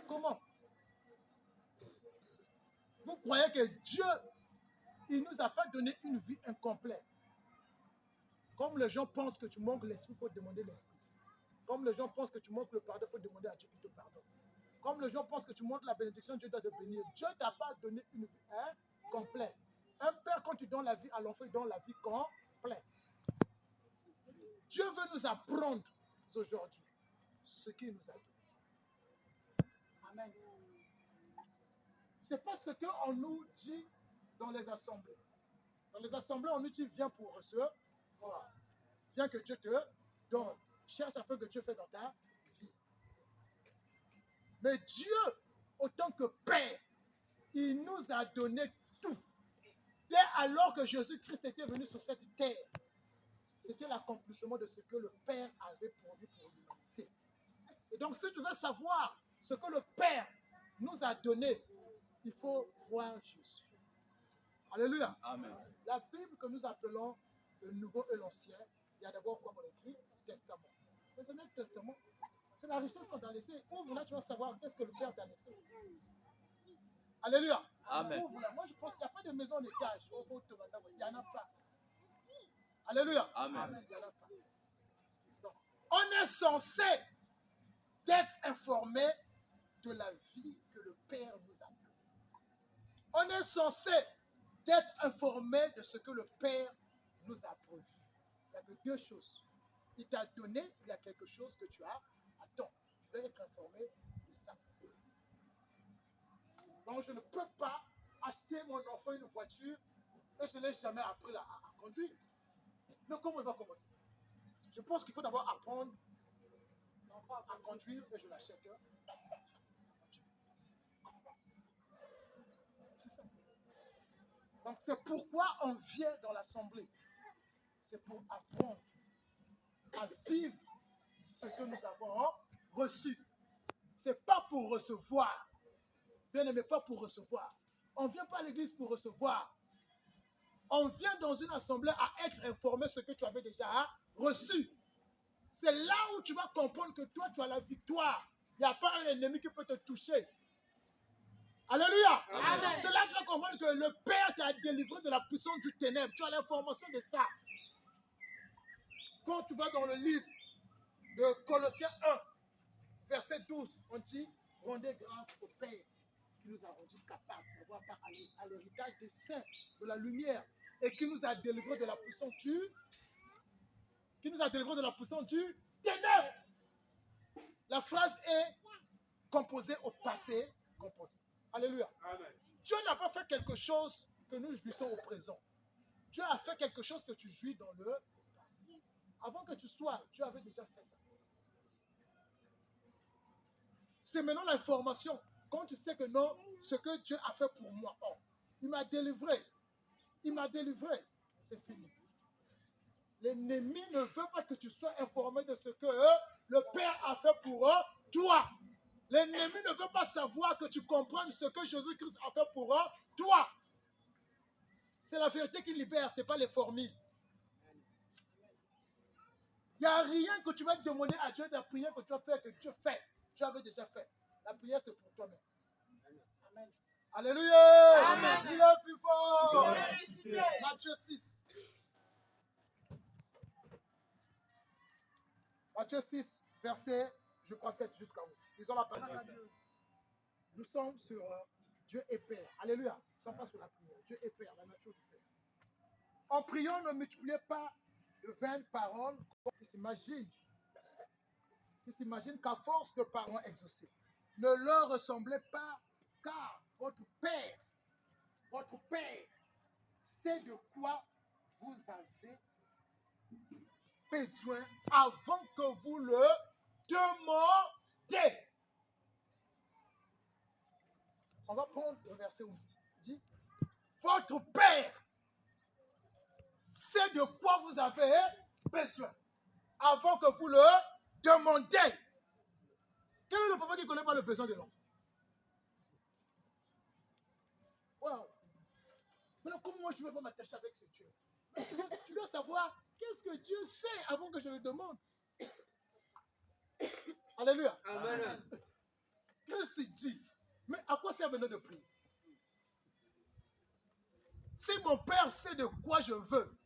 Comment? Vous croyez que Dieu, il ne nous a pas donné une vie incomplète. Comme les gens pensent que tu manques l'esprit, il faut demander l'esprit. Comme les gens pensent que tu manques le pardon, il faut demander à Dieu qu'il te pardonne. Comme les gens pensent que tu manques la bénédiction, Dieu doit te bénir. Dieu ne t'a pas donné une vie complète. Un père, quand tu donnes la vie à l'enfant, il donne la vie complète. Dieu veut nous apprendre aujourd'hui ce qu'il nous a donné. Amen. Ce n'est pas ce qu'on nous dit dans les assemblées. Dans les assemblées, on nous dit viens pour recevoir. Viens que Dieu te donne. Cherche à faire que Dieu fait dans ta vie. Mais Dieu, autant que Père, il nous a donné tout. Dès alors que Jésus-Christ était venu sur cette terre, c'était l'accomplissement de ce que le Père avait promis pour l'humanité. Et donc, si tu veux savoir ce que le Père nous a donné, il faut voir Jésus. Alléluia. Amen. La Bible que nous appelons le Nouveau et l'Ancien, il y a d'abord quoi on écrit? Testament. Mais ce n'est que testament. C'est la richesse qu'on t'a laissée. Ouvre là, tu vas savoir qu'est-ce que le Père t'a laissé. Alléluia. Amen. Ouvre là. Moi, je pense qu'il n'y a pas de maison en étage. Il n'y en a pas. Alléluia. Amen. Il n'y en a pas. Donc, on est censé d'être informé de la vie que le Père nous a donnée. On est censé d'être informé de ce que le Père nous a prévu. Il n'y a que deux choses. Il t'a donné, il y a quelque chose que tu as. Attends, tu dois être informé de ça. Donc, je ne peux pas acheter mon enfant une voiture et je ne l'ai jamais appris à conduire. Mais comment il va commencer? Je pense qu'il faut d'abord apprendre à conduire et je l'achète. C'est ça. Donc, c'est pourquoi on vient dans l'assemblée. C'est pour apprendre à vivre ce que nous avons reçu. C'est pas pour recevoir. Bien aimé, pas pour recevoir. On ne vient pas à l'église pour recevoir. On vient dans une assemblée à être informé de ce que tu avais déjà reçu. C'est là où tu vas comprendre que toi, tu as la victoire. Il n'y a pas un ennemi qui peut te toucher. Alléluia. Amen. C'est là que tu vas comprendre que le Père t'a délivré de la puissance du ténèbre. Tu as l'information de ça. Quand tu vas dans le livre de Colossiens 1, verset 12, on dit « Rendez grâce au Père qui nous a rendus capables d'avoir part à l'héritage des saints, de la lumière, et qui nous a délivrés de la puissance du ténèbre. » La phrase est composée au passé composé. Alléluia. Amen. Dieu n'a pas fait quelque chose que nous jouissons au présent. Dieu a fait quelque chose que tu jouis dans le passé. Avant que tu sois, Dieu avait déjà fait ça. C'est maintenant l'information. Quand tu sais que non, ce que Dieu a fait pour moi, oh, il m'a délivré. Il m'a délivré. C'est fini. L'ennemi ne veut pas que tu sois informé de ce que le Père a fait pour toi. L'ennemi ne veut pas savoir que tu comprennes ce que Jésus-Christ a fait pour toi. C'est la vérité qui libère, ce n'est pas les fourmis. Il n'y a rien que tu vas demander à Dieu, la prière que tu vas faire, que Dieu fait. Tu avais déjà fait. La prière, c'est pour toi-même. Amen. Alléluia. Amen. Il est plus fort. Il est ressuscité. Matthieu 6. Matthieu 6, verset, je crois 7 jusqu'à 8. Disons la parole à Dieu. Nous sommes sur Dieu est Père. Alléluia. Nous ne sommes pas sur la prière. Dieu est Père, la nature du Père. En priant, ne multipliez pas de vaines paroles qui s'imaginent qu'à force de paroles exaucées, ne leur ressemblez pas, car votre Père, sait de quoi vous avez besoin avant que vous le demandiez. On va prendre le verset 8. Il dit, votre Père sait de quoi vous avez besoin avant que vous le demandiez. Quel est le papa qui ne connaît pas le besoin de l'enfant? Wow. Maintenant, comment moi je ne vais pas m'attacher avec ce Dieu? Tu dois savoir qu'est-ce que Dieu sait avant que je le demande. Alléluia. Amen. Christ dit, mais à quoi sert maintenant de prier? Si mon Père sait de quoi je veux,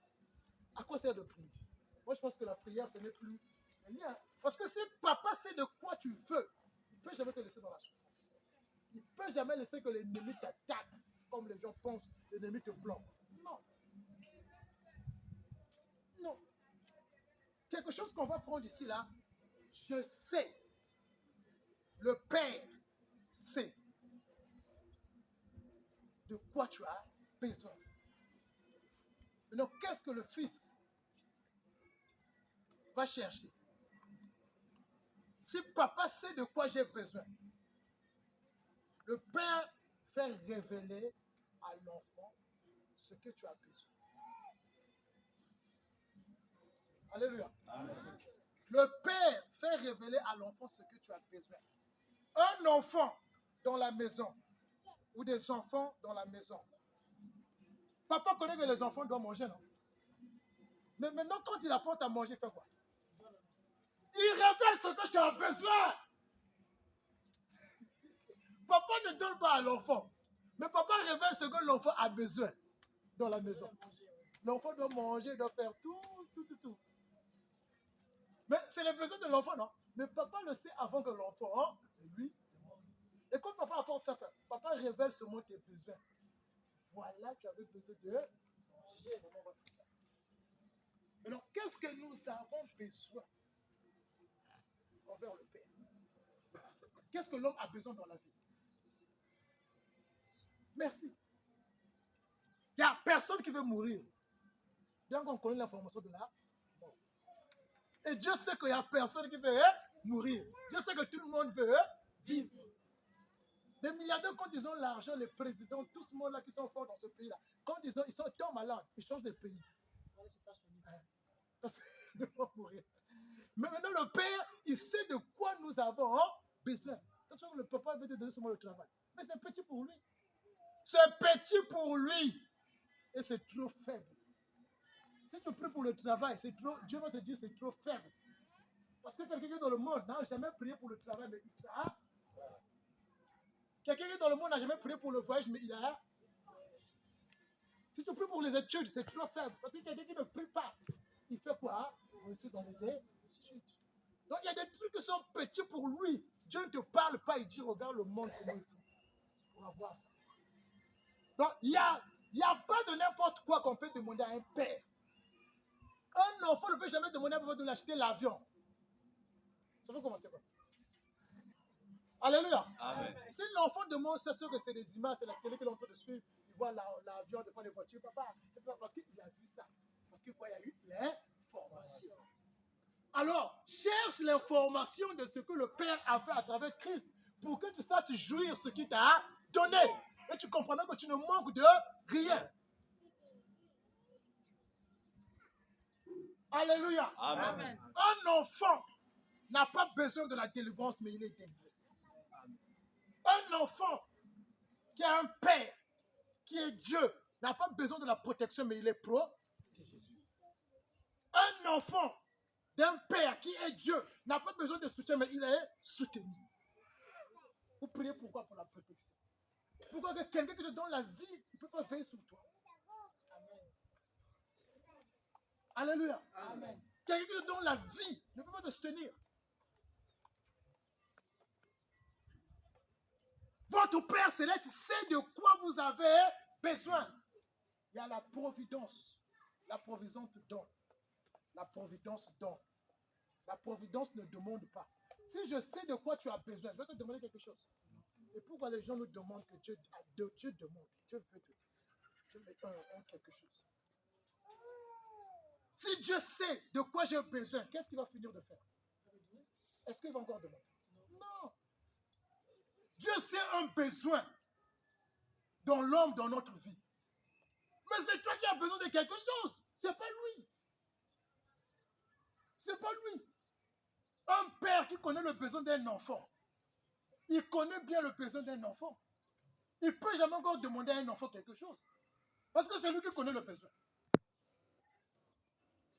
à quoi sert de prier? Moi, je pense que la prière, ce n'est plus rien. Parce que si papa sait de quoi tu veux, il ne peut jamais te laisser dans la souffrance. Il ne peut jamais laisser que l'ennemi t'attaque, comme les gens pensent, l'ennemi te bloque. Non. Non. Quelque chose qu'on va prendre ici, là, je sais. Le Père sait de quoi tu as besoin. Donc, qu'est-ce que le Fils va chercher? Si papa sait de quoi j'ai besoin, le Père fait révéler à l'enfant ce que tu as besoin. Alléluia. Amen. Le Père fait révéler à l'enfant ce que tu as besoin. Un enfant dans la maison ou des enfants dans la maison. Papa connaît que les enfants doivent manger, non? Mais maintenant, quand il apporte à manger, il fait quoi? Il révèle ce que tu as besoin. Papa ne donne pas à l'enfant. Mais papa révèle ce que l'enfant a besoin dans la maison. L'enfant doit manger, doit faire tout. Mais c'est le besoin de l'enfant, non? Mais papa le sait avant que l'enfant, lui, demande. Et quand papa apporte ça, papa révèle seulement tes besoins. Voilà, tu avais besoin de manger. Maintenant, qu'est-ce que nous avons besoin envers le Père? Qu'est-ce que l'homme a besoin dans la vie? Merci. Il n'y a personne qui veut mourir. Bien qu'on connaisse l'information de la mort. Et Dieu sait qu'il n'y a personne qui veut mourir. Dieu sait que tout le monde veut vivre. Des milliardaires, quand ils ont l'argent, les présidents, tout ce monde-là qui sont forts dans ce pays-là, quand ils sont tant malades, ils changent de pays. Parce qu'ils vont mourir. Mais maintenant, le Père, il sait de quoi nous avons besoin. Le papa veut te donner seulement le travail. Mais c'est petit pour lui. C'est petit pour lui. Et c'est trop faible. Si tu pries pour le travail, c'est trop, Dieu va te dire c'est trop faible. Parce que quelqu'un qui est dans le monde n'a jamais prié pour le travail, mais il a. Quelqu'un qui est dans le monde n'a jamais prié pour le voyage, mais il a. Si tu pries pour les études, c'est trop faible. Parce que quelqu'un qui ne prie pas, il fait quoi? Il réussit dans les études. Donc il y a des trucs qui sont petits pour lui. Dieu ne te parle pas, il dit regarde le monde comment il fait. On va voir ça. Donc il n'y a pas de n'importe quoi qu'on peut demander à un père. Un enfant ne peut jamais demander à papa de l'acheter l'avion. Ça veut commencer quoi? Alléluia. Amen. Si l'enfant demande, c'est sûr que c'est des images, c'est la télé qu'il est en train de suivre. Il voit l'avion devant les voitures. Papa, c'est pas parce qu'il a vu ça. Parce qu'il y a eu l'information. Alors, cherche l'information de ce que le Père a fait à travers Christ pour que tu saches jouir ce qu'il t'a donné. Et tu comprendras que tu ne manques de rien. Alléluia. Amen. Un enfant n'a pas besoin de la délivrance, mais il est délivré. Un enfant qui a un père, qui est Dieu, n'a pas besoin de la protection, mais il est protégé. Un enfant d'un père qui est Dieu n'a pas besoin de soutien, mais il est soutenu. Vous priez pourquoi? Pour la protection. Pourquoi que quelqu'un qui te donne la vie, il ne peut pas veiller sur toi? Alléluia. Amen. Quelqu'un qui te donne la vie ne peut pas te soutenir. Votre Père Céleste sait de quoi vous avez besoin. Il y a la providence. La providence te donne. La providence donne. La providence ne demande pas. Si je sais de quoi tu as besoin, je vais te demander quelque chose. Et pourquoi les gens nous demandent que Dieu demande? Dieu veut quelque chose. Si Dieu sait de quoi j'ai besoin, qu'est-ce qu'il va finir de faire? Est-ce qu'il va encore demander? Non. Dieu sait un besoin dans l'homme, dans notre vie. Mais c'est toi qui as besoin de quelque chose. C'est pas lui. C'est pas lui. Un père qui connaît le besoin d'un enfant, il connaît bien le besoin d'un enfant. Il ne peut jamais encore demander à un enfant quelque chose. Parce que c'est lui qui connaît le besoin.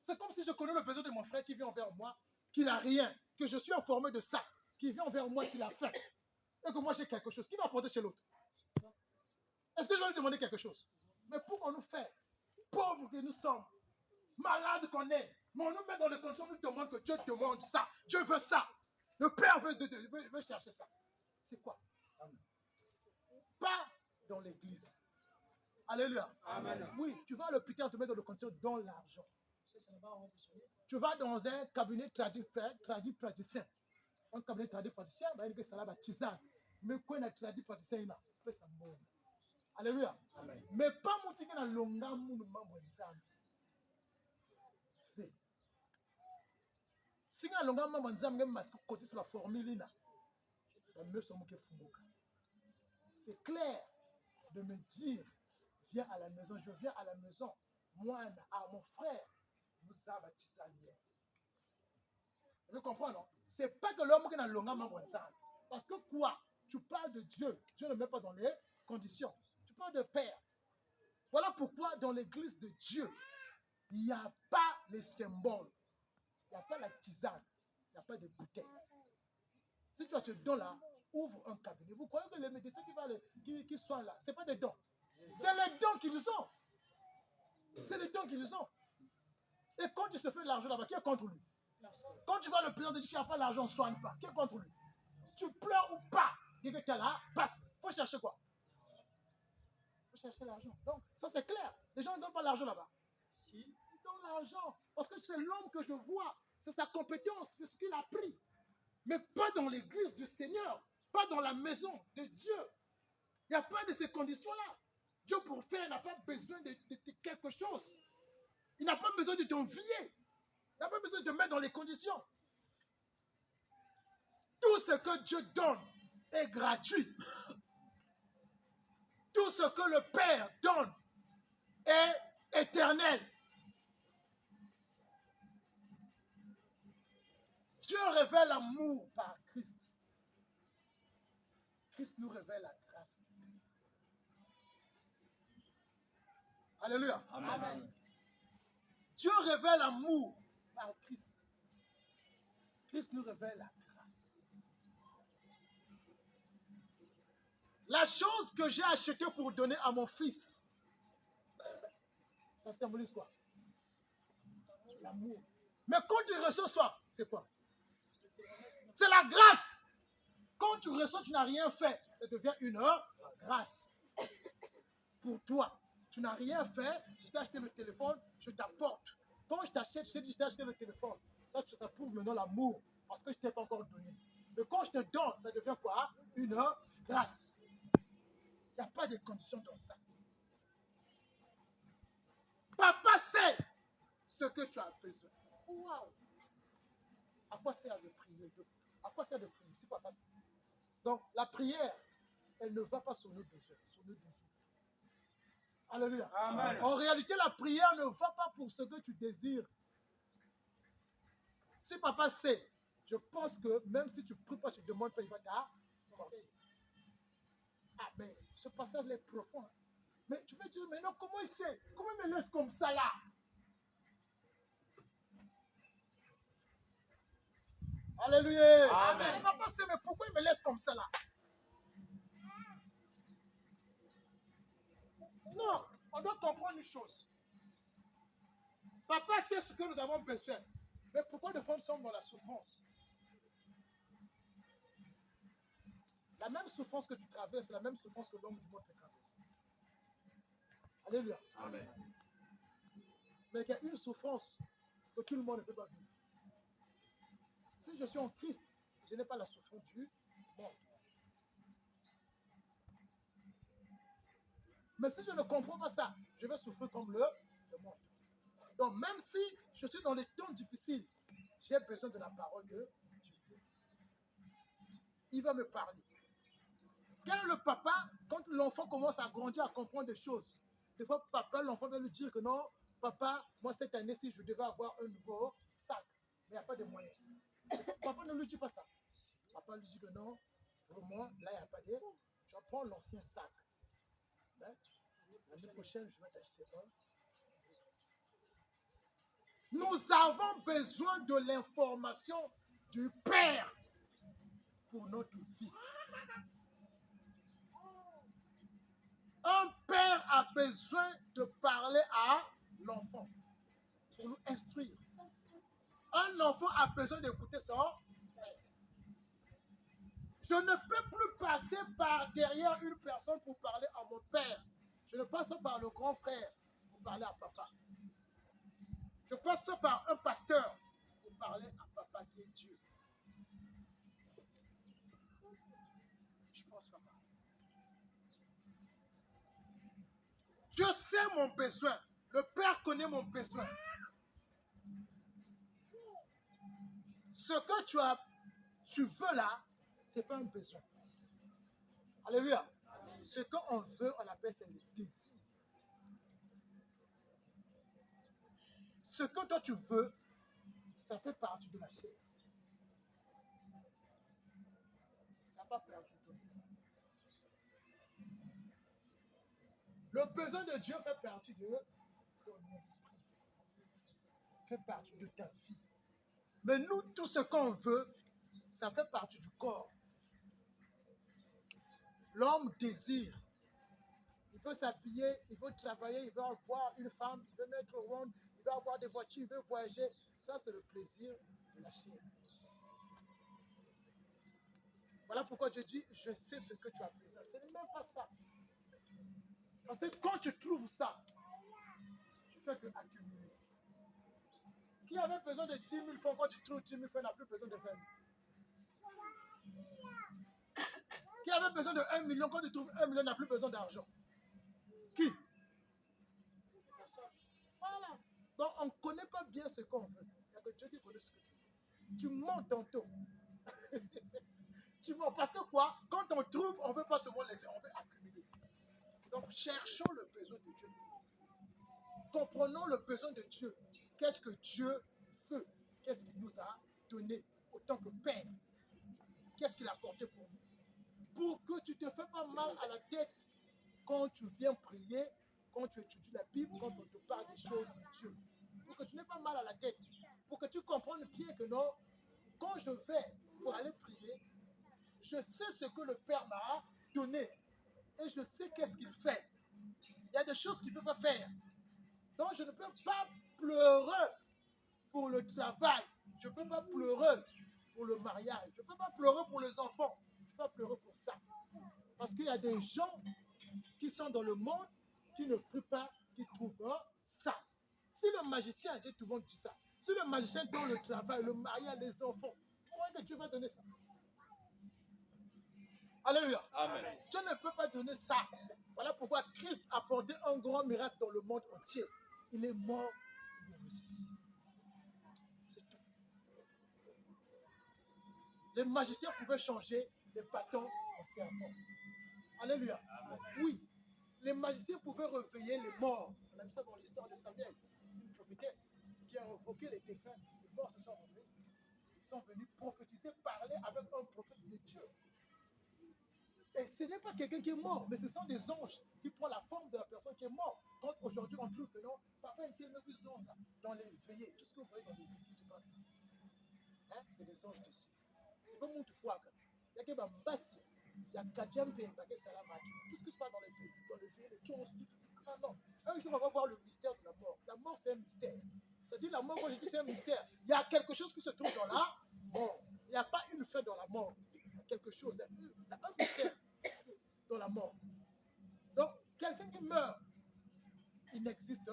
C'est comme si je connais le besoin de mon frère qui vient envers moi, qui n'a rien, que je suis informé de ça, qui vient envers moi, qui l'a fait. Et que moi j'ai quelque chose. Qui va apporter chez l'autre? Est-ce que je vais lui demander quelque chose? Mais pour qu'on nous fait, pauvres que nous sommes, malades qu'on est, mais on nous met dans les conditions, on nous demande que Dieu demande ça. Dieu veut ça. Le Père veut chercher ça. C'est quoi? Pas dans l'église. Alléluia. Amen. Oui, tu vas à l'hôpital, on te met dans les conditions dans l'argent. Tu vas dans un cabinet praticien. Un cabinet praticien, il y a ça là, tisane. Mais quand il y a traduit praticien, il y a ça. Alléluia. Amen. Mais pas mon tigre dans longa mon membre d'examen. Fait. Si on longa membre d'examen, même parce que côté sur la formule là, c'est clair de me dire, viens à la maison, je viens à la maison. Moi, à mon frère, nous avons tisane. Vous comprenez, non? C'est pas que l'homme qui est dans longa membre d'examen. Parce que quoi? Tu parles de Dieu. Dieu ne met pas dans les conditions. Tu parles de Père. Voilà pourquoi dans l'église de Dieu, il n'y a pas les symboles. Il n'y a pas la tisane. Il n'y a pas de bouteille. Si tu as ce don-là, ouvre un cabinet. Vous croyez que les médecins qui sont là, ce n'est pas des dons. C'est les dons qu'ils ont. C'est les dons qu'ils ont. Et quand tu se fais de l'argent là-bas, qui est contre lui? Quand tu vas le président de dire qu'il n'y a pas l'argent, ne soigne pas. Qui est contre lui? Tu pleures ou pas? Dès que tu es là, passe. Il faut chercher quoi? Il faut chercher l'argent. Donc, ça c'est clair. Les gens ne donnent pas l'argent là-bas. Si. donne l'argent. Parce que c'est l'homme que je vois. C'est sa compétence, c'est ce qu'il a pris. Mais pas dans l'église du Seigneur. Pas dans la maison de Dieu. Il n'y a pas de ces conditions-là. Dieu pour faire n'a pas besoin de quelque chose. Il n'a pas besoin de t'envier. Il n'a pas besoin de te mettre dans les conditions. Tout ce que Dieu donne est gratuit. Tout ce que le Père donne est éternel. Dieu révèle l'amour par Christ. Christ nous révèle la grâce. Alléluia. Amen. Dieu révèle l'amour par Christ. Christ nous révèle la grâce. La chose que j'ai achetée pour donner à mon fils, ça symbolise quoi? L'amour. Mais quand tu reçois ça, c'est quoi? C'est la grâce. Quand tu reçois, tu n'as rien fait. Ça devient une grâce. Pour toi. Tu n'as rien fait. Je t'ai acheté le téléphone, je t'apporte. Quand je t'achète, je t'ai dit, je t'ai acheté le téléphone. Ça prouve maintenant l'amour. Parce que je ne t'ai pas encore donné. Mais quand je te donne, ça devient quoi? Une grâce. Il n'y a pas de conditions dans ça. Papa sait ce que tu as besoin. Waouh! À quoi sert de prier? À quoi sert de prier si papa sait? Donc, la prière, elle ne va pas sur nos besoins, sur nos désirs. Alléluia. Amen. En réalité, la prière ne va pas pour ce que tu désires. Si papa sait, je pense que même si tu ne pries pas, tu ne demandes pas, il va t'apporter. Ah, mais ce passage est profond. Mais tu peux dire, mais non, comment il sait? Comment il me laisse comme ça là? Alléluia. Amen. Papa sait, mais pourquoi il me laisse comme ça là? Non, on doit comprendre une chose. Papa sait ce que nous avons besoin. Mais pourquoi de fois nous sommes dans la souffrance? La même souffrance que tu traverses, c'est la même souffrance que l'homme du monde peut traverser. Alléluia. Amen. Mais il y a une souffrance que tout le monde ne peut pas vivre. Si je suis en Christ, je n'ai pas la souffrance du monde. Mais si je ne comprends pas ça, je vais souffrir comme le monde. Donc même si je suis dans les temps difficiles, j'ai besoin de la parole de Dieu. Il va me parler. Quel est le papa quand l'enfant commence à grandir, à comprendre des choses? Des fois, papa, l'enfant va lui dire que non, papa, moi cette année-ci, je devais avoir un nouveau sac. Mais il n'y a pas de moyens. Papa ne lui dit pas ça. Papa lui dit que non, vraiment, là, il n'y a pas de... Je prends l'ancien sac. L'année prochaine, je vais t'acheter un. Nous avons besoin de l'information du Père pour notre vie. Un père a besoin de parler à l'enfant pour nous instruire. Un enfant a besoin d'écouter son père. Je ne peux plus passer par derrière une personne pour parler à mon père. Je ne passe pas par le grand frère pour parler à papa. Je passe pas par un pasteur pour parler à papa qui est Dieu. Je pense papa. Dieu sait mon besoin. Le Père connaît mon besoin. Ce que tu veux là, ce n'est pas un besoin. Alléluia. Ce qu'on veut, on appelle ça le désir. Ce que toi tu veux, ça fait partie de la chair. Ça n'a pas perdu ton désir. Le besoin de Dieu fait partie de ton esprit. Fait partie de ta vie. Mais nous, tout ce qu'on veut, ça fait partie du corps. L'homme désire. Il veut s'habiller, il veut travailler, il veut avoir une femme, il veut mettre au monde, il veut avoir des voitures, il veut voyager. Ça, c'est le plaisir de la chair. Voilà pourquoi Dieu dit, je sais ce que tu as besoin. Ce n'est même pas ça. Parce que quand tu trouves ça, tu fais que accumuler. Qui avait besoin de 10 000 francs, quand tu trouves 10 000 francs, n'a plus besoin de 20 000. Qui avait besoin de 1 million, quand tu trouves 1 million, n'a plus besoin d'argent. Qui? Personne. Voilà. Donc, on ne connaît pas bien ce qu'on veut. Il n'y a que Dieu qui connaît ce que tu veux. Tu mens tantôt. Tu mens. Parce que quoi? Quand on trouve, on ne veut pas seulement laisser, on veut accumuler. Donc, cherchons le besoin de Dieu. Comprenons le besoin de Dieu. Qu'est-ce que Dieu veut? Qu'est-ce qu'il nous a donné autant que Père? Qu'est-ce qu'il a apporté pour nous? Pour que tu ne te fasses pas mal à la tête quand tu viens prier, quand tu étudies la Bible, quand on te parle des choses de Dieu. Pour que tu n'aies pas mal à la tête. Pour que tu comprennes bien que non, quand je vais pour aller prier, je sais ce que le Père m'a donné. Et je sais qu'est-ce qu'il fait. Il y a des choses qu'il ne peut pas faire. Donc je ne peux pas pleurer pour le travail. Je ne peux pas pleurer pour le mariage. Je ne peux pas pleurer pour les enfants. Je ne peux pas pleurer pour ça. Parce qu'il y a des gens qui sont dans le monde qui ne prient pas, qui trouvent ça. Si le magicien, j'ai souvent dit ça, si le magicien donne le travail, le mariage, les enfants, pourquoi que Dieu va donner ça? Alléluia. Amen. Dieu ne peut pas donner ça. Voilà pourquoi Christ a apporté un grand miracle dans le monde entier. Il est mort, il est ressuscité. C'est tout. Les magiciens pouvaient changer les bâtons en serpents. Alléluia. Oui, les magiciens pouvaient réveiller les morts. On a vu ça dans l'histoire de Samuel, une prophétesse qui a invoqué les défunts. Les morts se sont réveillés. Ils sont venus prophétiser, parler avec un prophète de Dieu. Et ce n'est pas quelqu'un qui est mort, mais ce sont des anges qui prennent la forme de la personne qui est morte. Quand aujourd'hui on trouve que non, papa était même plus ange dans les veillées. Tout ce que vous voyez dans les veillées se passe là. Hein? C'est des anges dessus. C'est pas mon foi. Il y a que Bambassi, il y a Kadjampe, il y a Salamaki. Tout ce qui se passe dans les veillées, les choses. Ah non. Un jour on va voir le mystère de la mort. La mort c'est un mystère. C'est-à-dire la mort, quand je dis c'est un mystère, il y a quelque chose qui se trouve dans la mort. Il n'y a pas une fin dans la mort. Il y a quelque chose, il y a un mystère dans la mort. Donc, quelqu'un qui meurt, il n'existe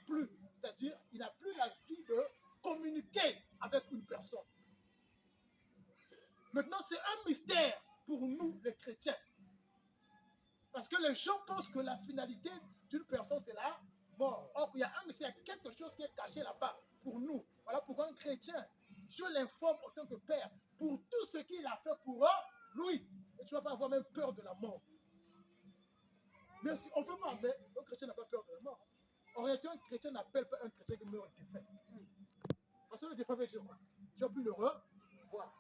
plus. C'est-à-dire, il n'a plus la vie de communiquer avec une personne. Maintenant, c'est un mystère pour nous, les chrétiens. Parce que les gens pensent que la finalité d'une personne, c'est la mort. Or, il y a un mystère, il y a quelque chose qui est caché là-bas pour nous. Voilà pourquoi un chrétien, Dieu l'informe en tant que Père pour tout ce qu'il a fait pour lui. Et tu ne vas pas avoir même peur de la mort. Mais si on peut pas, mais un chrétien n'a pas peur de la mort. En réalité, un chrétien n'appelle pas un chrétien qui meurt défunt. Parce que le défunt veut dire quoi? Tu as plus le revoir.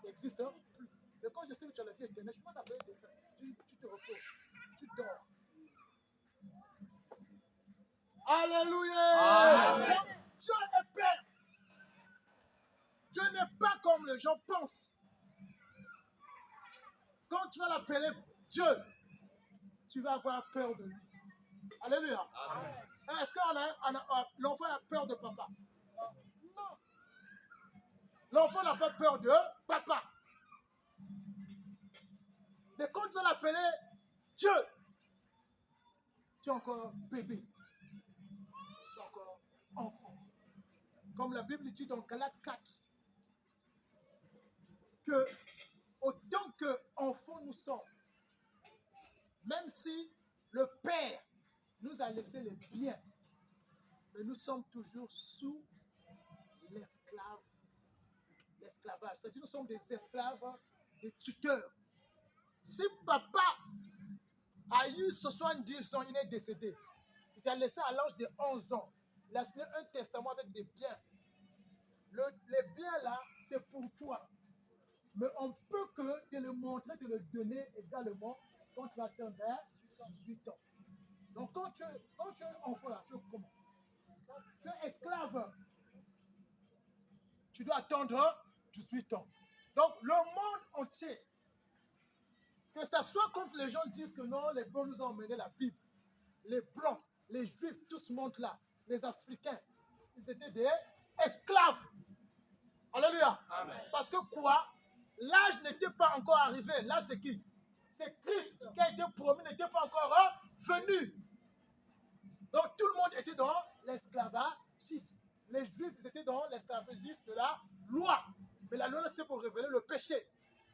Il existe plus. Mais quand je sais que tu as la vie éternelle, je ne peux pas t'appeler défunt. Tu te reposes. Tu dors. Alléluia! Amen. Donc, Dieu est Père. Dieu n'est pas comme les gens pensent. Quand tu vas l'appeler Dieu, tu vas avoir peur de lui. Alléluia. Amen. Est-ce que l'enfant a peur de papa? Non. L'enfant n'a pas peur de papa. Mais quand tu vas l'appeler Dieu, tu es encore bébé. Tu es encore enfant. Comme la Bible dit dans Galates 4, que autant qu'enfants nous sommes, même si le Père nous a laissé les biens, mais nous sommes toujours sous l'esclavage. C'est-à-dire nous sommes des esclaves, des tuteurs. Si papa a eu 70 ans, il est décédé. Il t'a laissé à l'âge de 11 ans. Il a signé un testament avec des biens. Les biens là, c'est pour toi. Mais on ne peut que te le montrer, te le donner également quand tu atteindras 18 ans. Donc quand tu es enfant là, tu es comment? Tu es esclave. Tu dois attendre 18 ans. Donc le monde entier, que ça soit quand les gens disent que non, les Blancs nous ont emmené la Bible. Les Blancs, les Juifs, tout ce monde-là, les Africains, ils étaient des esclaves. Alléluia. Amen. Parce que quoi? L'âge n'était pas encore arrivé. Là, c'est qui? C'est Christ qui a été promis, n'était pas encore venu. Donc tout le monde était dans l'esclavagisme. Les Juifs, ils étaient dans l'esclavagisme loi. Mais la loi, c'était pour révéler le péché.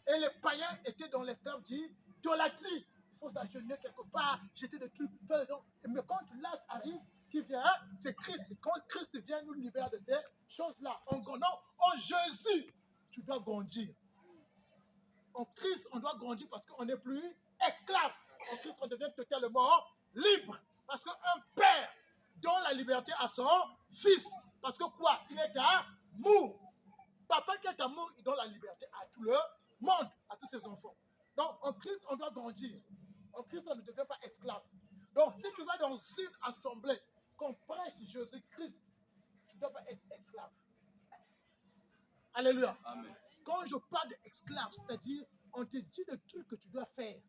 Et les païens étaient dans l'esclave d'idolâtrie. Il faut s'agenouiller quelque part, jeter des trucs. Mais quand l'âge arrive, qui vient, c'est Christ. Quand Christ vient nous libérer de ces choses-là, en Jésus, tu dois grandir. En Christ, on doit grandir parce qu'on n'est plus esclave. En Christ, on devient totalement libre. Parce qu'un père donne la liberté à son fils. Parce que quoi? Il est amour. Papa qui est amour, il donne la liberté à tout le monde, à tous ses enfants. Donc, en Christ, on doit grandir. En Christ, on ne devient pas esclave. Donc, si tu vas dans une assemblée, qu'on prêche Jésus-Christ, tu ne dois pas être esclave. Alléluia. Amen. Quand je parle d'esclave, c'est-à-dire, on te dit le truc que tu dois faire.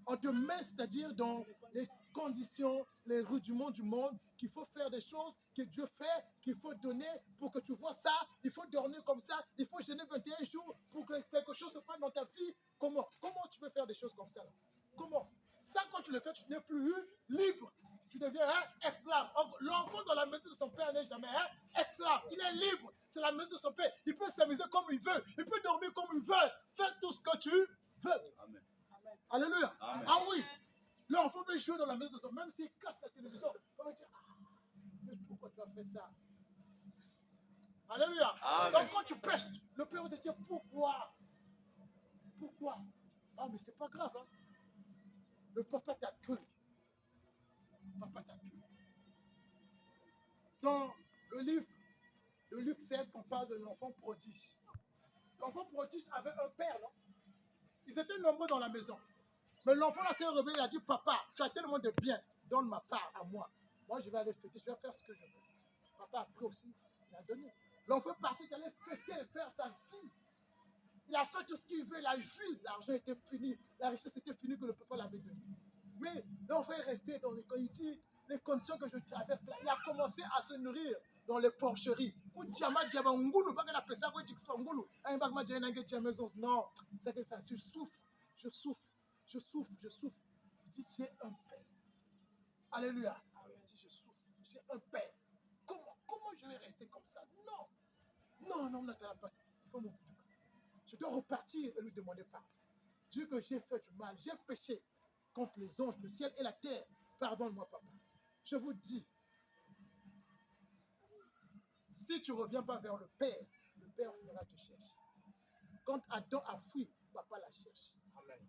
On te met, c'est-à-dire, dans les conditions, les rudiments du monde, qu'il faut faire des choses que Dieu fait, qu'il faut donner pour que tu vois ça, il faut dormir comme ça, il faut jeûner 21 jours pour que quelque chose se passe dans ta vie. Comment tu peux faire des choses comme ça là? Comment? Ça, quand tu le fais, tu n'es plus libre. Tu deviens esclave. L'enfant dans la maison de son père n'est jamais esclave. Il est libre. C'est la maison de son père. Il peut s'amuser comme il veut. Il peut dormir comme il veut. Faire tout ce que tu veux. Amen. Alléluia. Amen. Ah oui. L'enfant peut jouer dans la maison de son père. Même s'il casse la télévision, on va dire, mais pourquoi tu as fait ça? Alléluia. Amen. Donc quand tu pêches, le père va te dire, pourquoi? Pourquoi? Ah, mais c'est pas grave. Hein? Le papa t'accueille. Papa t'accueille. Dans le livre de Luc 16, on parle de l'enfant prodige. L'enfant prodige avait un père, non? Ils étaient nombreux dans la maison. Mais l'enfant là s'est rebellé, il a dit, papa, tu as tellement de bien, donne ma part à moi. Moi, je vais aller fêter, je vais faire ce que je veux. Papa a pris aussi, il a donné. L'enfant est parti, il allait fêter et faire sa vie. Il a fait tout ce qu'il veut, il a joui. L'argent était fini, la richesse était finie que le papa l'avait donné. Mais l'enfant est resté dans les conditions que je traverse là. Il a commencé à se nourrir dans les porcheries. Non, c'est que ça, je souffre. Il dit, j'ai un père. Alléluia. Il dit, je souffre, j'ai un père. Comment je vais rester comme ça? Non, Nathalie, il faut me foutre. Je dois repartir et lui demander pardon. Dieu, que j'ai fait du mal, j'ai péché contre les anges, le ciel et la terre. Pardonne-moi, papa. Je vous dis, si tu ne reviens pas vers le Père viendra te chercher. Quand Adam a fui, papa la cherche.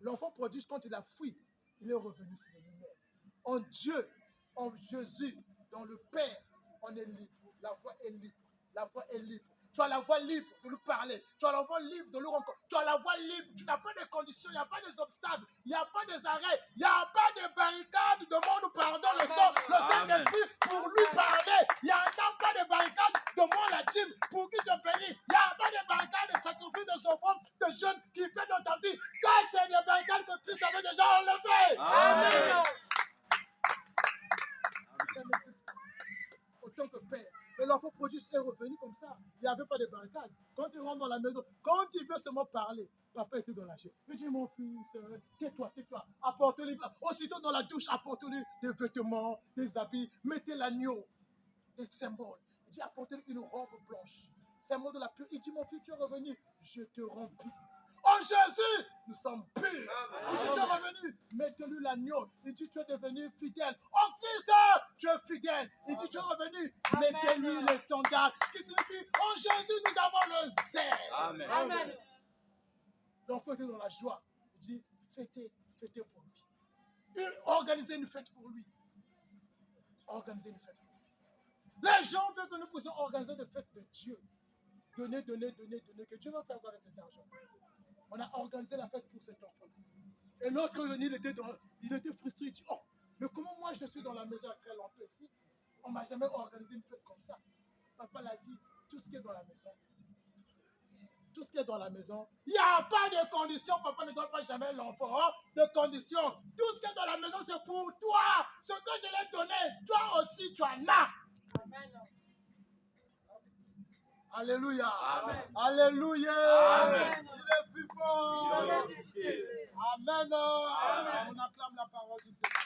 L'enfant prodige, quand il a fui, il est revenu sur lui-même. En Dieu, en Jésus, dans le Père, on est libre. La voix est libre. La voix est libre. Tu as la voix libre de lui parler. Tu as la voix libre de lui rencontrer. Tu as la voix libre. Tu n'as pas de conditions. Il n'y a pas d'obstacles. Il n'y a pas des arrêts. Il n'y a pas de barricades. Demande pardon le Saint-Esprit pour lui parler. Il n'y a pas de barricades. Demande la dîme pour qu'il te bénisse. Il n'y a pas de barricades de sacrifice de son forme de jeûne qui fait dans ta vie. Ça, c'est des barricades que Christ avait déjà enlevées. Amen. Ça n'existe pas. Autant que Père. Et l'enfant prodige est revenu comme ça. Il n'y avait pas de barricade. Quand il rentre dans la maison, quand il veut seulement parler, papa était dans la chaise. Il dit, mon fils, tais-toi. Apportez-lui. Aussitôt dans la douche, apportez-lui des vêtements, des habits. Mettez l'agneau, des symboles. Il dit, apportez-lui une robe blanche. Symbole de la purité. Il dit, mon fils, tu es revenu. Je te rends pur. En Jésus, nous sommes purs. Il dit, tu es revenu, mettez-lui l'agneau. Il dit, tu es devenu fidèle. En Christ, tu es fidèle. Il dit, tu es revenu, mettez-lui les sandales. Qui signifie, en Jésus, nous avons le zèle. Amen. Amen. L'enfant était dans la joie. Il dit, fêtez pour lui. Organisez une fête pour lui. Organisez une fête pour lui. Les gens veulent que nous puissions organiser des fêtes de Dieu. Donner, que Dieu va faire avec cet argent. On a organisé la fête pour cet enfant. Et l'autre, il était frustré. Il dit, oh, mais comment moi je suis dans la maison très longtemps ici? On ne m'a jamais organisé une fête comme ça. Papa l'a dit, tout ce qui est dans la maison, tout ce qui est dans la maison, il n'y a pas de conditions. Papa ne donne pas jamais l'enfant de conditions. Tout ce qui est dans la maison, c'est pour toi. Ce que je l'ai donné, toi aussi, tu en as. Amen. Alléluia. Amen. Alléluia. Amen. Il est vivant. Yes. Amen. On acclame la parole du Seigneur.